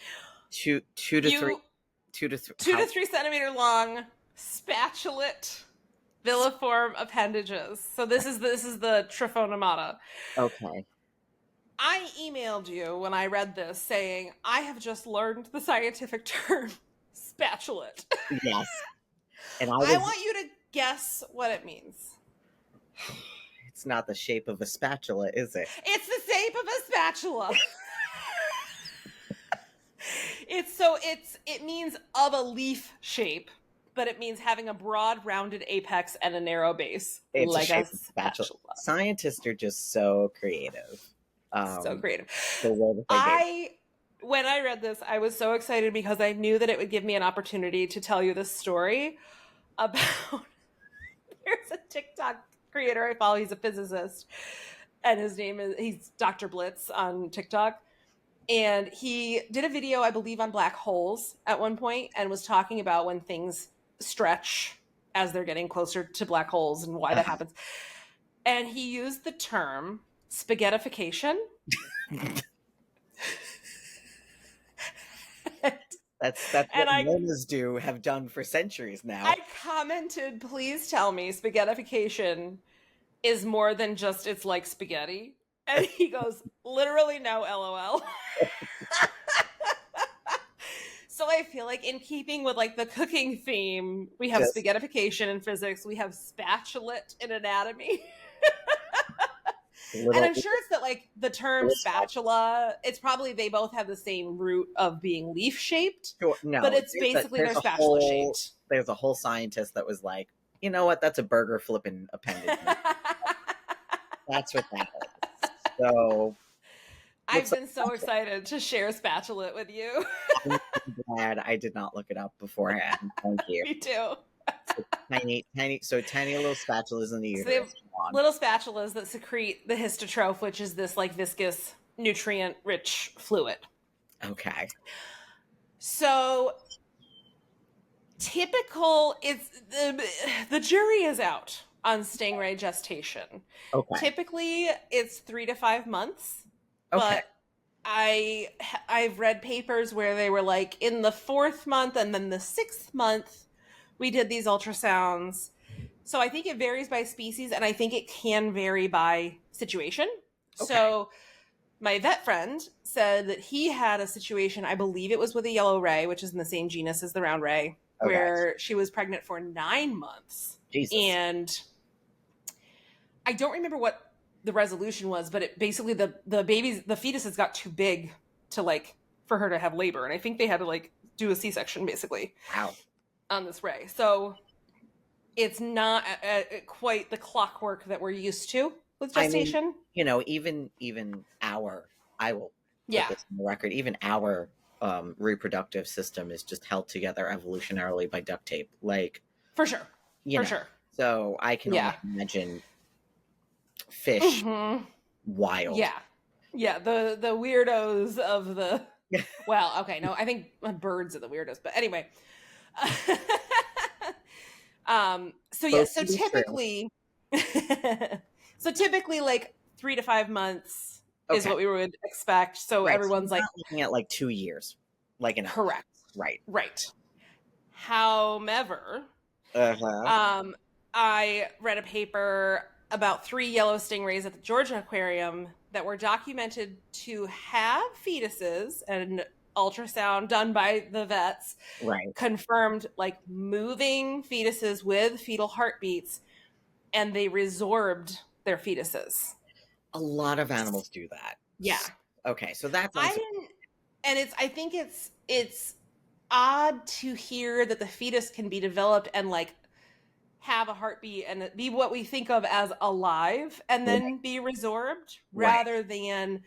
2 to 3 centimeter long spatulate villiform appendages. So this is the trophonomata. Okay. I emailed you when I read this saying, I have just learned the scientific term spatulate. Yes. And I want you to guess what it means. It's not the shape of a spatula, is it? It's the shape of a spatula. It means of a leaf shape, but it means having a broad, rounded apex and a narrow base. It's like a spatula. Scientists are just so creative. So creative. When I read this, I was so excited because I knew that it would give me an opportunity to tell you this story about There's a TikTok creator I follow. He's a physicist, and he's Dr. Blitz on TikTok. And he did a video, I believe, on black holes at one point, and was talking about when things stretch as they're getting closer to black holes and why that happens. And he used the term spaghettification. That's what Monas have done for centuries now. I commented, please tell me spaghettification is more than just it's like spaghetti. And he goes, literally no, LOL. So I feel like in keeping with like the cooking theme, we have spaghettification in physics, we have spatulate in anatomy. And I'm sure it's that like the term spatula, it's probably they both have the same root of being leaf shaped. No, but it's basically they're spatula shaped. There's a whole scientist that was like, you know what, that's a burger flipping appendage. That's what that is. So I've been so excited to share spatulate with you. I'm glad I did not look it up beforehand. Thank you. Me too. Tiny little spatulas in the uterus. So they have little spatulas that secrete the histotroph, which is this like viscous, nutrient-rich fluid. Okay. So typical, it's the jury is out on stingray gestation. Okay. Typically, it's 3 to 5 months. Okay. But I've read papers where they were like in the 4th month and then the 6th month we did these ultrasounds. So I think it varies by species, and I think it can vary by situation. Okay. So my vet friend said that he had a situation, I believe it was with a yellow ray, which is in the same genus as the round ray, where she was pregnant for 9 months. Jesus. And I don't remember what the resolution was, but it basically the fetuses got too big to like for her to have labor, and I think they had to like do a C-section basically. Wow. On this ray. So it's not quite the clockwork that we're used to with gestation. I mean, even our, I will put this on the record, even our reproductive system is just held together evolutionarily by duct tape. Like, for sure. Sure. So I can only imagine fish wild. Yeah. Yeah. The weirdos of the, well, okay. No, I think birds are the weirdos, but anyway. So typically like 3 to 5 months is what we would expect. So everyone's like looking at like 2 years, like an correct. Right. However, I read a paper about 3 yellow stingrays at the Georgia Aquarium that were documented to have fetuses, and ultrasound done by the vets confirmed like moving fetuses with fetal heartbeats, and they resorbed their fetuses. A lot of animals do that. Yeah. Okay, so that's I think it's odd to hear that the fetus can be developed and like have a heartbeat and be what we think of as alive and then be resorbed rather than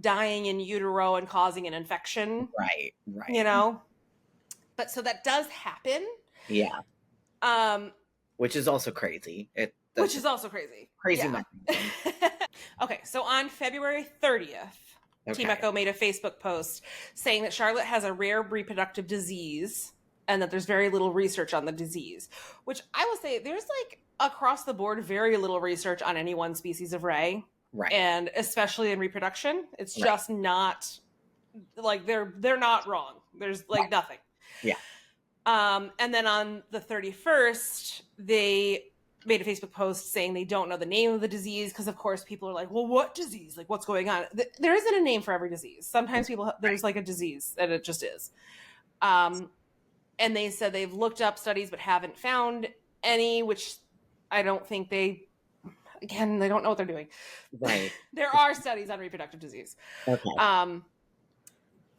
dying in utero and causing an infection. Right. But so that does happen. Yeah. Which is also crazy. Crazy yeah. Okay, so on February 30th, Team Echo made a Facebook post saying that Charlotte has a rare reproductive disease and that there's very little research on the disease, which I will say there's like across the board very little research on any one species of ray. Right. And especially in reproduction, it's just not like they're not wrong. There's like nothing. Yeah. And then on the 31st, they made a Facebook post saying they don't know the name of the disease because, of course, people are like, well, what disease? Like, what's going on? There isn't a name for every disease. Sometimes there's like a disease and it just is. And they said they've looked up studies but haven't found any, which I don't think they don't know what they're doing. Right. There are studies on reproductive disease. Okay. On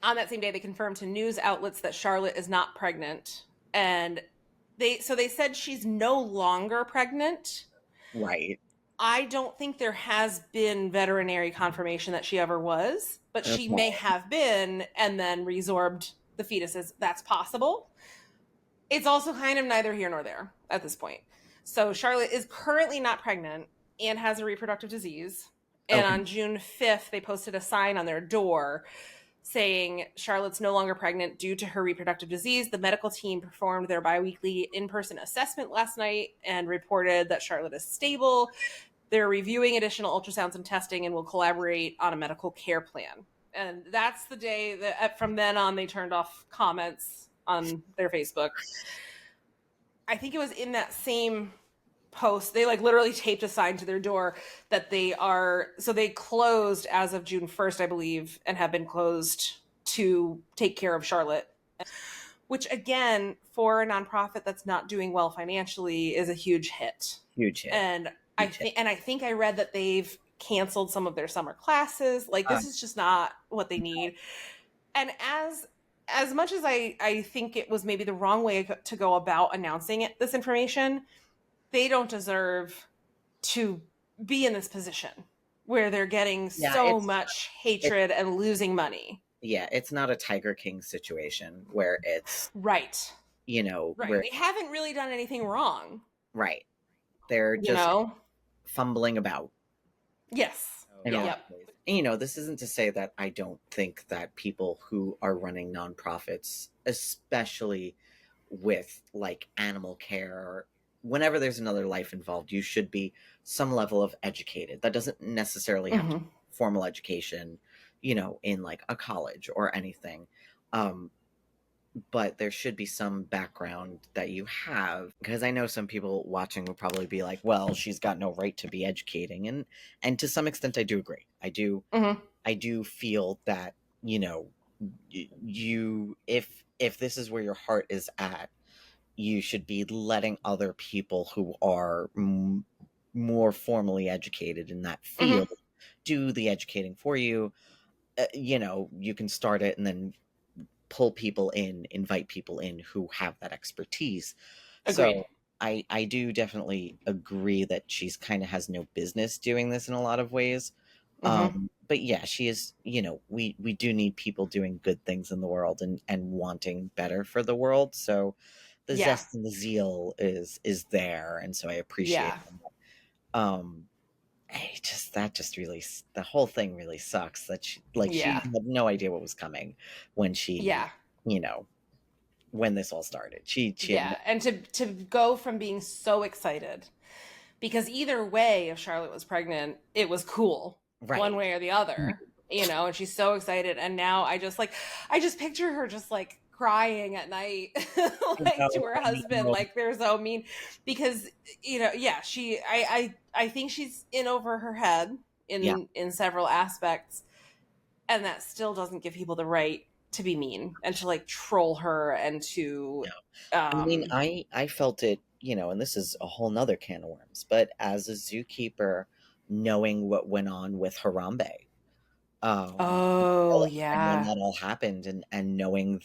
that same day, they confirmed to news outlets that Charlotte is not pregnant. And they said she's no longer pregnant. Right. I don't think there has been veterinary confirmation that she ever was, but she may have been and then resorbed the fetuses. That's possible. It's also kind of neither here nor there at this point. So Charlotte is currently not pregnant and has a reproductive disease. And Okay. on June 5th, they posted a sign on their door saying Charlotte's no longer pregnant due to her reproductive disease. The medical team performed their biweekly in-person assessment last night and reported that Charlotte is stable. They're reviewing additional ultrasounds and testing and will collaborate on a medical care plan. And that's the day that from then on they turned off comments on their Facebook. I think it was in that same post, they like literally taped a sign to their door that they closed as of June 1st, I believe, and have been closed to take care of Charlotte, which again, for a nonprofit that's not doing well financially, is a huge hit. And I think I read that they've canceled some of their summer classes. Like, this is just not what they need. And as much as I think it was maybe the wrong way to go about announcing this information, they don't deserve to be in this position where they're getting so much hatred and losing money. Yeah, it's not a Tiger King situation where it's right. Where they haven't really done anything wrong. Right. They're just fumbling about. Yes. And, this isn't to say that I don't think that people who are running nonprofits, especially with like animal care, whenever there's another life involved, you should be some level of educated. That doesn't necessarily have to be formal education, in like a college or anything. But there should be some background that you have, because I know some people watching will probably be like, well, she's got no right to be educating. And to some extent, I do agree. I do feel that, you, if this is where your heart is at, you should be letting other people who are more formally educated in that field do the educating for you. You can start it and then pull people in, invite people in who have that expertise. Agreed. So I do definitely agree that she's kind of has no business doing this in a lot of ways. But yeah, she is, we do need people doing good things in the world and wanting better for the world. So the zest and the zeal is there, and so I appreciate that. The whole thing really sucks that she had no idea what was coming when she when this all started. And to go from being so excited, because either way, if Charlotte was pregnant, it was cool, one way or the other, and she's so excited. And now I just picture her just like crying at night, to her husband, like they're so mean, because I think she's in over her head in several aspects, and that still doesn't give people the right to be mean and to like troll her and to I mean, I felt it, and this is a whole nother can of worms, but as a zookeeper, knowing what went on with Harambe, and when that all happened, and knowing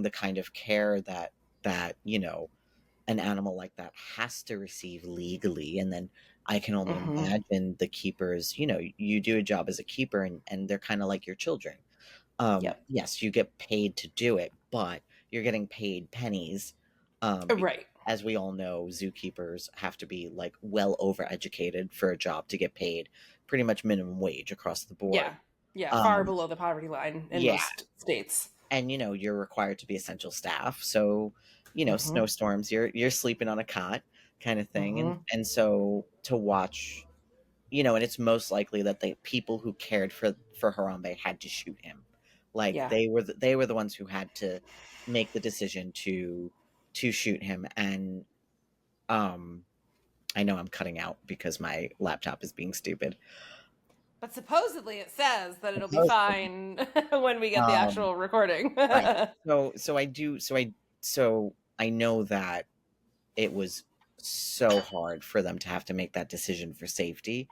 the kind of care that an animal like that has to receive legally, and then I can only imagine the keepers, you do a job as a keeper, and they're kind of like your children. Yes, you get paid to do it, but you're getting paid pennies. Right. As we all know, zookeepers have to be like well over educated for a job to get paid pretty much minimum wage across the board. Far below the poverty line in most states. And you're required to be essential staff, so snowstorms, you're sleeping on a cot kind of thing, and so to watch, and it's most likely that the people who cared for Harambe had to shoot him. Like they were the ones who had to make the decision to shoot him. And I know I'm cutting out because my laptop is being stupid. But supposedly it says that it'll be fine when we get the actual recording. Right. So I know that it was so hard for them to have to make that decision for safety,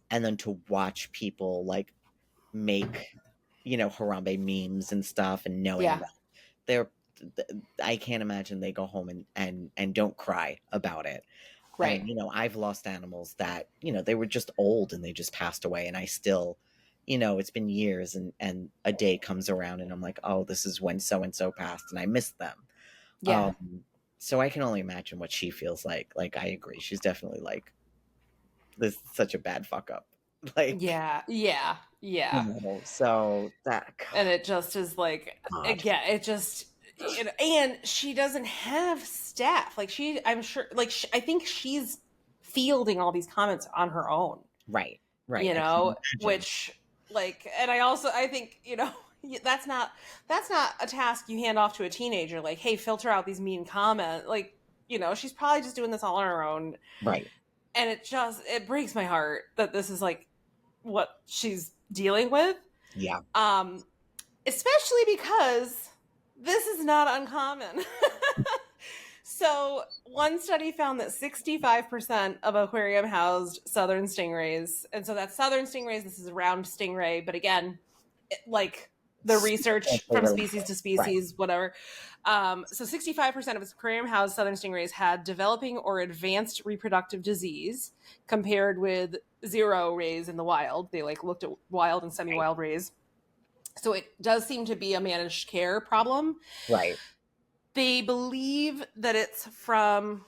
and then to watch people like make Harambe memes and stuff, and knowing that I can't imagine they go home and don't cry about it. Right. And, I've lost animals that, they were just old and they just passed away. And I still, it's been years, and a day comes around and I'm like, oh, this is when so-and-so passed and I miss them. Yeah. So I can only imagine what she feels like. Like, I agree. She's definitely like, this is such a bad fuck up. Like, yeah. so that, And it just is like, God. again, it just, and she doesn't have staff. Like I'm sure, like I think she's fielding all these comments on her own. Right. Which, like, and I think, that's not a task you hand off to a teenager. Like, hey, filter out these mean comments. Like, she's probably just doing this all on her own. Right. And it breaks my heart that this is like what she's dealing with. Yeah. Especially because this is not uncommon. So one study found that 65% of aquarium housed southern stingrays. And so that's southern stingrays. This is a round stingray. But again, like the research from species to species, right. Whatever. So 65% of aquarium housed southern stingrays had developing or advanced reproductive disease compared with 0 rays in the wild. They like looked at wild and semi-wild rays. So it does seem to be a managed care problem. Right. They believe that it's from,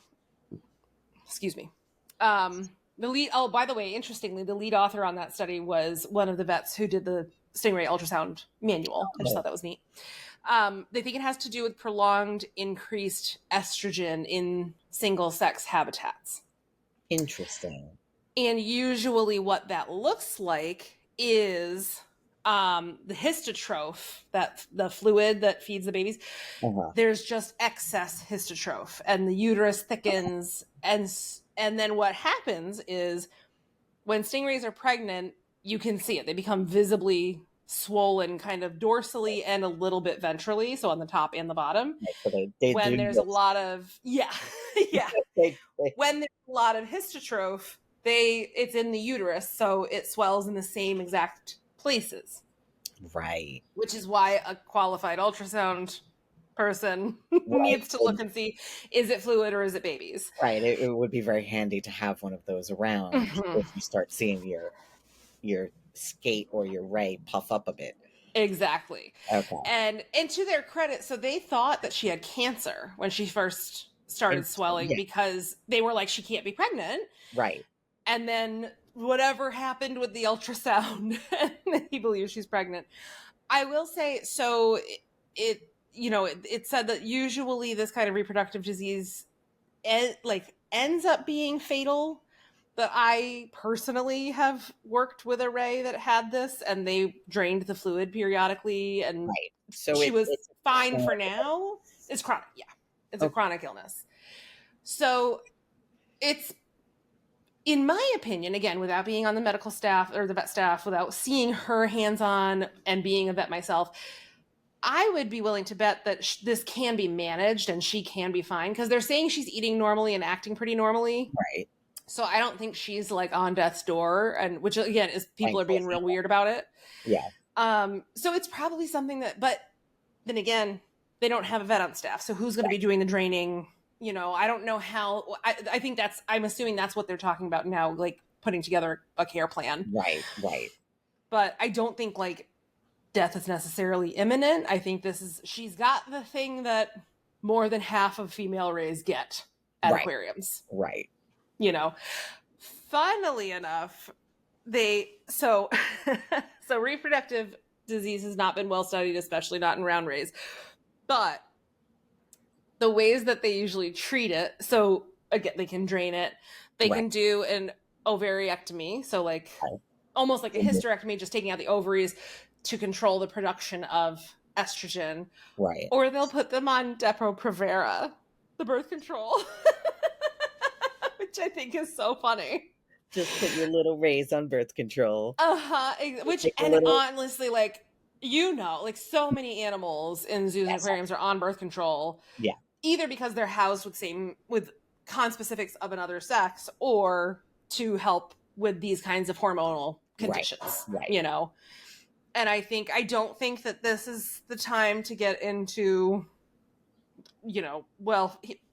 the lead, oh, by the way, interestingly, the lead author on that study was one of the vets who did the stingray ultrasound manual. I just thought that was neat. They think it has to do with prolonged increased estrogen in single-sex habitats. Interesting. And usually what that looks like is the histotroph, that the fluid that feeds the babies, there's just excess histotroph and the uterus thickens. And then what happens is when stingrays are pregnant, you can see it. They become visibly swollen kind of dorsally and a little bit ventrally. So on the top and the bottom. So when there's a lot of, when there's a lot of histotroph, it's in the uterus. So it swells in the same exact places. Right. Which is why a qualified ultrasound person needs to look and see, is it fluid or is it babies? Right. It would be very handy to have one of those around if you start seeing your skate or your ray puff up a bit. Exactly. Okay. And to their credit, so they thought that she had cancer when she first started swelling because they were like, she can't be pregnant. Right. And then whatever happened with the ultrasound, he believes she's pregnant. I will say, so it said that usually this kind of reproductive disease ends up being fatal. But I personally have worked with a ray that had this, and they drained the fluid periodically, and so she was fine for now. It's chronic, it's a chronic illness. So it's, in my opinion, again, without being on the medical staff or the vet staff, without seeing her hands-on and being a vet myself, I would be willing to bet that this can be managed and she can be fine, because they're saying she's eating normally and acting pretty normally. Right. So I don't think she's like on death's door, and which again is people are being real weird about it. Yeah. So it's probably something that, but then again, they don't have a vet on staff. So who's going to be doing the draining? I don't know how. I think I'm assuming that's what they're talking about now, like putting together a care plan. Right. But I don't think like death is necessarily imminent. I think she's got the thing that more than half of female rays get at aquariums. Right. Funnily enough, so reproductive disease has not been well studied, especially not in round rays, but the ways that they usually treat it, so again, they can drain it, they can do an ovariectomy, so like almost like a hysterectomy, just taking out the ovaries to control the production of estrogen, right? Or they'll put them on Depo-Provera, the birth control. Which I think is so funny. Just put your little rays on birth control. Which, honestly, like, like so many animals in zoos and aquariums are on birth control. Yeah. Either because they're housed with conspecifics of another sex, or to help with these kinds of hormonal conditions. Right. And I don't think that this is the time to get into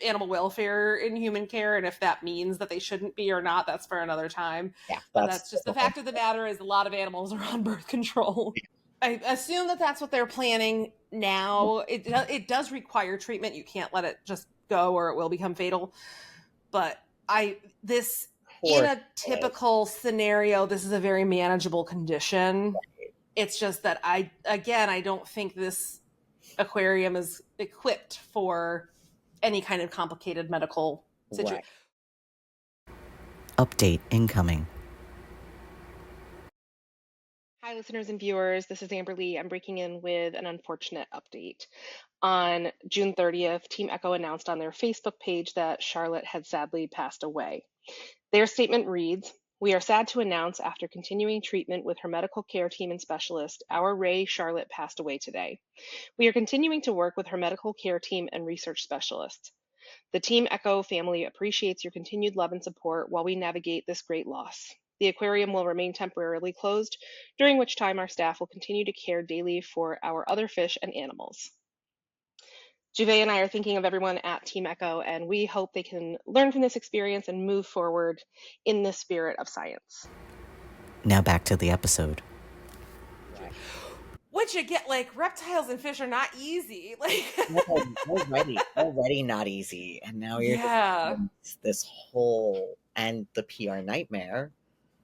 animal welfare in human care, and if that means that they shouldn't be or not, that's for another time. Yeah, that's just the fact of the matter is a lot of animals are on birth control. Yeah. I assume that that's what they're planning now. It does require treatment. You can't let it just go or it will become fatal. But in a typical scenario, this is a very manageable condition. Right. It's just that I don't think this aquarium is equipped for any kind of complicated medical situation. Right. Update incoming. Hi, listeners and viewers. This is Amber Lea. I'm breaking in with an unfortunate update. On June 30th, Team Echo announced on their Facebook page that Charlotte had sadly passed away. Their statement reads, "We are sad to announce after continuing treatment with her medical care team and specialist, our Ray Charlotte passed away today. We are continuing to work with her medical care team and research specialists. The Team Echo family appreciates your continued love and support while we navigate this great loss. The aquarium will remain temporarily closed, during which time our staff will continue to care daily for our other fish and animals." Jouvay and I are thinking of everyone at Team Echo, and we hope they can learn from this experience and move forward in the spirit of science. Now back to the episode. Which again, like, reptiles and fish are not easy. Like, already not easy, and now you're just this whole and the PR nightmare.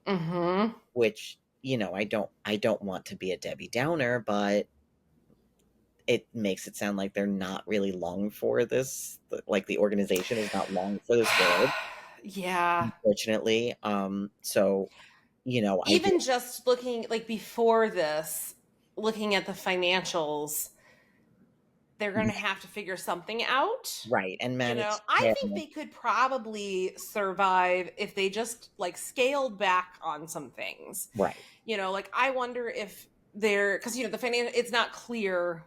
Mm-hmm. Which, I don't want to be a Debbie Downer, but it makes it sound like they're not really long for this. Like, the organization is not long for this world. Yeah. Unfortunately. So, even just looking, like, before this, looking at the financials, they're going to have to figure something out. Right. And manage. I think they could probably survive if they just, like, scaled back on some things. Right. Like, I wonder if they're, because, the financial, it's not clear,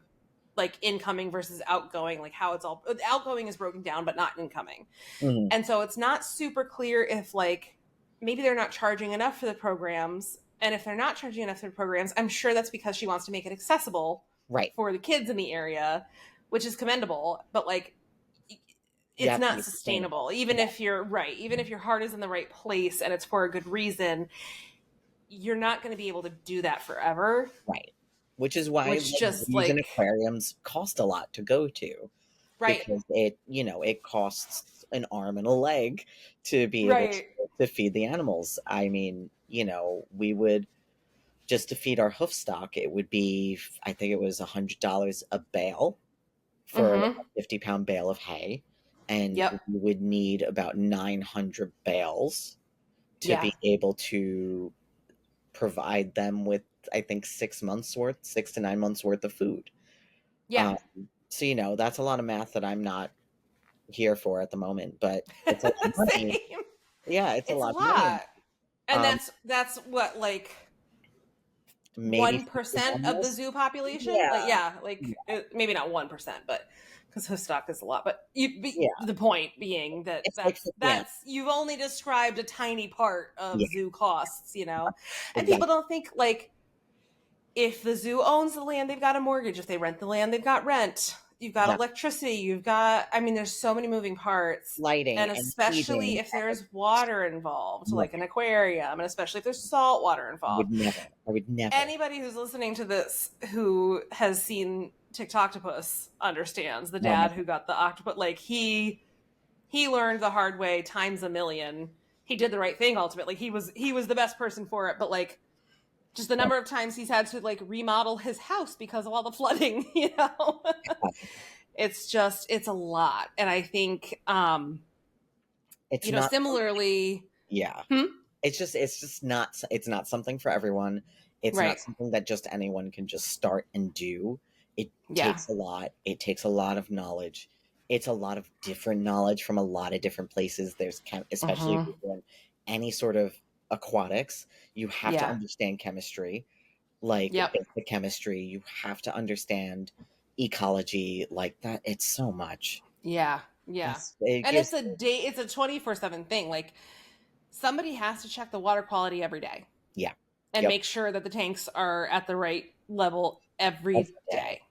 like, incoming versus outgoing, like how it's all, outgoing is broken down, but not incoming. Mm-hmm. And so it's not super clear if, like, maybe they're not charging enough for the programs. And if they're not charging enough for the programs, I'm sure that's because she wants to make it accessible for the kids in the area, which is commendable. But, like, it's not sustainable. Even if you're right, even if your heart is in the right place and it's for a good reason, you're not going to be able to do that forever. Right. Which is why aquariums cost a lot to go to. Right. Because it costs an arm and a leg to be able to feed the animals. I mean, we would, just to feed our hoof stock, it would be, I think it was $100 a bale for a 50-pound bale of hay. And we would need about 900 bales to be able to provide them with, I think, 6 to 9 months worth of food. Yeah. So, that's a lot of math that I'm not here for at the moment, but it's a lot of money. Yeah, it's a lot of money. And that's what, like, maybe 1% of the zoo population? Maybe not 1%, but because hoof stock is a lot. But the point being that you've only described a tiny part of zoo costs, and people don't think, like, if the zoo owns the land, they've got a mortgage. If they rent the land, they've got rent. You've got electricity. You've got, there's so many moving parts. Lighting. And especially if there's water involved, like an aquarium, and especially if there's salt water involved. I would never. Anybody who's listening to this who has seen TikToktopus understands. The dad who got the octopus, like, he learned the hard way times a million. He did the right thing ultimately. He was the best person for it, but, like, just the number of times he's had to, like, remodel his house because of all the flooding, it's a lot. And I think, similarly. Yeah. It's not something for everyone. It's not something that just anyone can just start and do. It takes a lot. It takes a lot of knowledge. It's a lot of different knowledge from a lot of different places. There's, especially if you're doing any sort of aquatics, you have to understand chemistry, like basic chemistry. You have to understand ecology, like that. It's so much. And it's a 24/7 thing. Like, somebody has to check the water quality every day. And make sure that the tanks are at the right level every day.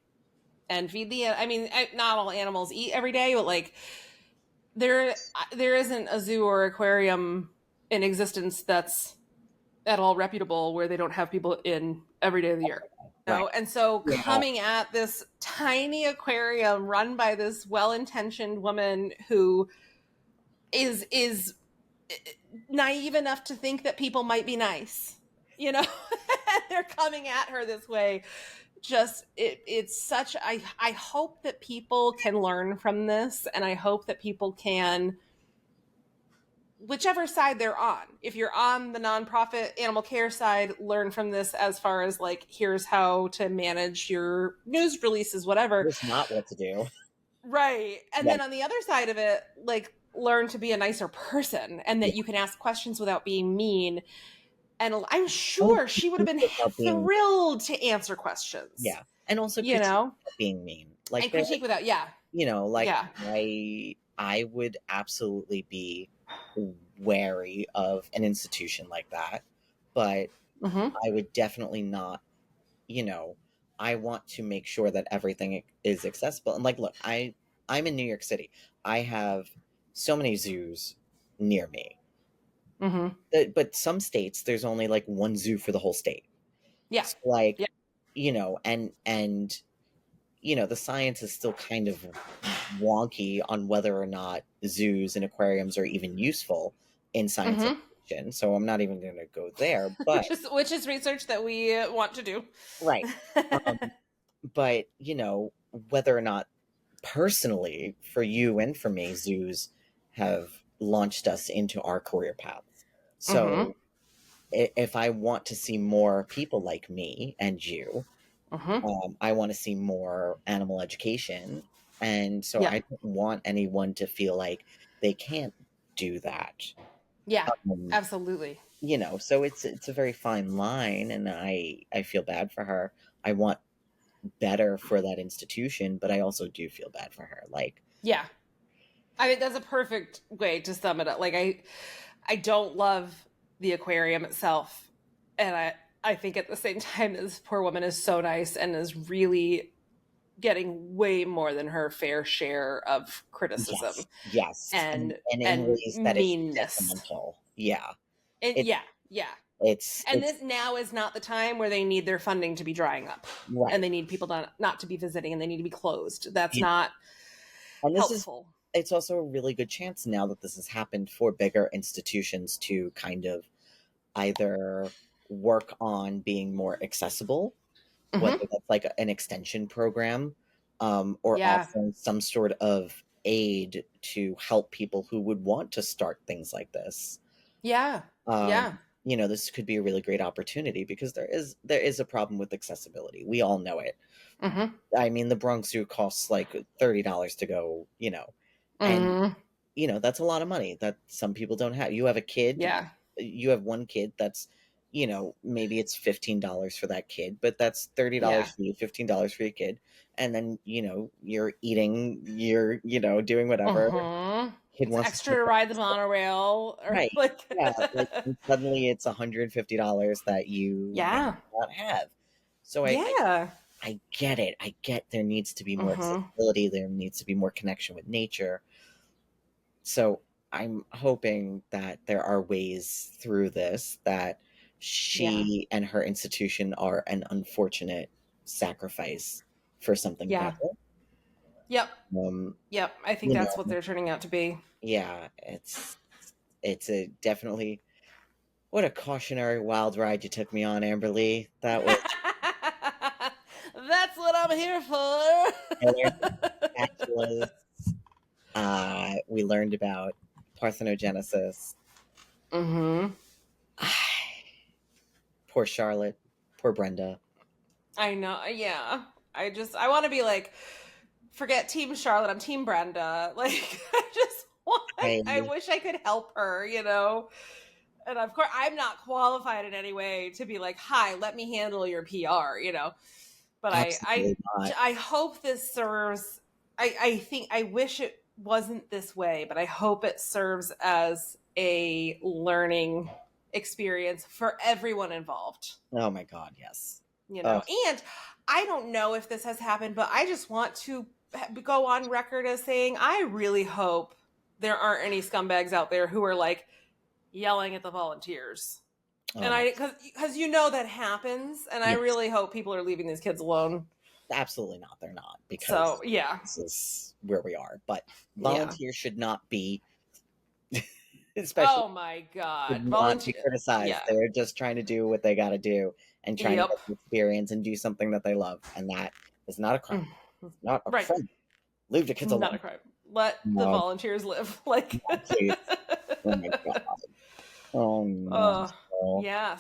And feed not all animals eat every day, but, like, there isn't a zoo or aquarium in existence that's at all reputable where they don't have people in every day of the year. Right. And so Yeah. coming at this tiny aquarium run by this well-intentioned woman who is naive enough to think that people might be nice, they're coming at her this way. Just it's such I hope that people can learn from this, and I hope that people can, whichever side they're on. If you're on the nonprofit animal care side, learn from this as far as like, here's how to manage your news releases, whatever. Here's not what to do. Right. And then on the other side of it, like, learn to be a nicer person, and that you can ask questions without being mean. And I'm sure she would have been thrilled to answer questions. Yeah. And also critique without being mean. Like, and critique without, I would absolutely be wary of an institution like that, but I would definitely not, I want to make sure that everything is accessible. And like, look, I'm in New York City. I have so many zoos near me. But some states, there's only like one zoo for the whole state. Yeah. So and the science is still kind of wonky on whether or not zoos and aquariums are even useful in science education. So I'm not even going to go there, but which is research that we want to do. Right. But, whether or not personally for you and for me, zoos have launched us into our career paths. So if I want to see more people like me and you, I want to see more animal education. And so I don't want anyone to feel like they can't do that. Yeah, absolutely. So it's a very fine line, and I feel bad for her. I want better for that institution, but I also do feel bad for her. Like, yeah, I mean, that's a perfect way to sum it up. Like, I don't love the aquarium itself, and I think at the same time, this poor woman is so nice and is really getting way more than her fair share of criticism. Yes. And in ways that meanness. Is detrimental. Yeah. And This now is not the time where they need their funding to be drying up, and they need people not to be visiting, and they need to be closed. That's not helpful. It's also a really good chance now that this has happened for bigger institutions to kind of either work on being more accessible, whether that's like an extension program, or offering some sort of aid to help people who would want to start things like this. This could be a really great opportunity, because there is a problem with accessibility. We all know it. I mean, the Bronx Zoo costs like $30 to go, and that's a lot of money that some people don't have. You have a kid, you have one kid that's, maybe it's $15 for that kid, but that's $30 for you, $15 for your kid, and then you're eating, you're doing whatever. Kid wants extra to ride the monorail, right? And suddenly it's $150 that you not have. So I get it. I get there needs to be more accessibility. There needs to be more connection with nature. So I'm hoping that there are ways through this, that she and her institution are an unfortunate sacrifice for something better. Yep. I think that's what they're turning out to be. Yeah, it's a definitely, what a cautionary wild ride you took me on, Amber Lea. That was that's what I'm here for. We learned about parthenogenesis. Poor Charlotte. Poor Brenda. I know. Yeah. I want to be like, forget Team Charlotte. I'm Team Brenda. Like, I wish I could help her, And of course, I'm not qualified in any way to be like, hi, let me handle your PR, But I hope this serves. I wish it wasn't this way, but I hope it serves as a learning experience for everyone involved. Oh my God, yes. And I don't know if this has happened, but I just want to go on record as saying, I really hope there aren't any scumbags out there who are like yelling at the volunteers. Oh And my, because that happens, and I yes, really hope people are leaving these kids alone. absolutely not. They're not, So because yeah, this is where we are. But yeah. volunteers should not be, especially Oh my God, should not be volunteer. criticized. Yeah. They're just trying to do what they got to do and trying to Yep. get the experience and do something that they love, and that is not a crime. Mm. Not a Right. crime. Leave the kids Not a alone. crime. Let the No, volunteers live. Like. please. Oh my god. Oh Oh no. yeah.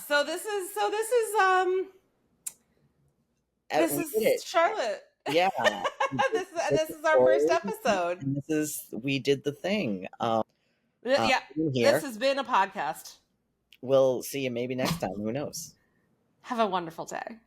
This We is did it. Charlotte. Yeah. We did this the is our first story, episode. and we did the thing. Yeah. This Here. has been a podcast. We'll see you maybe next time. Who knows? Have a wonderful day.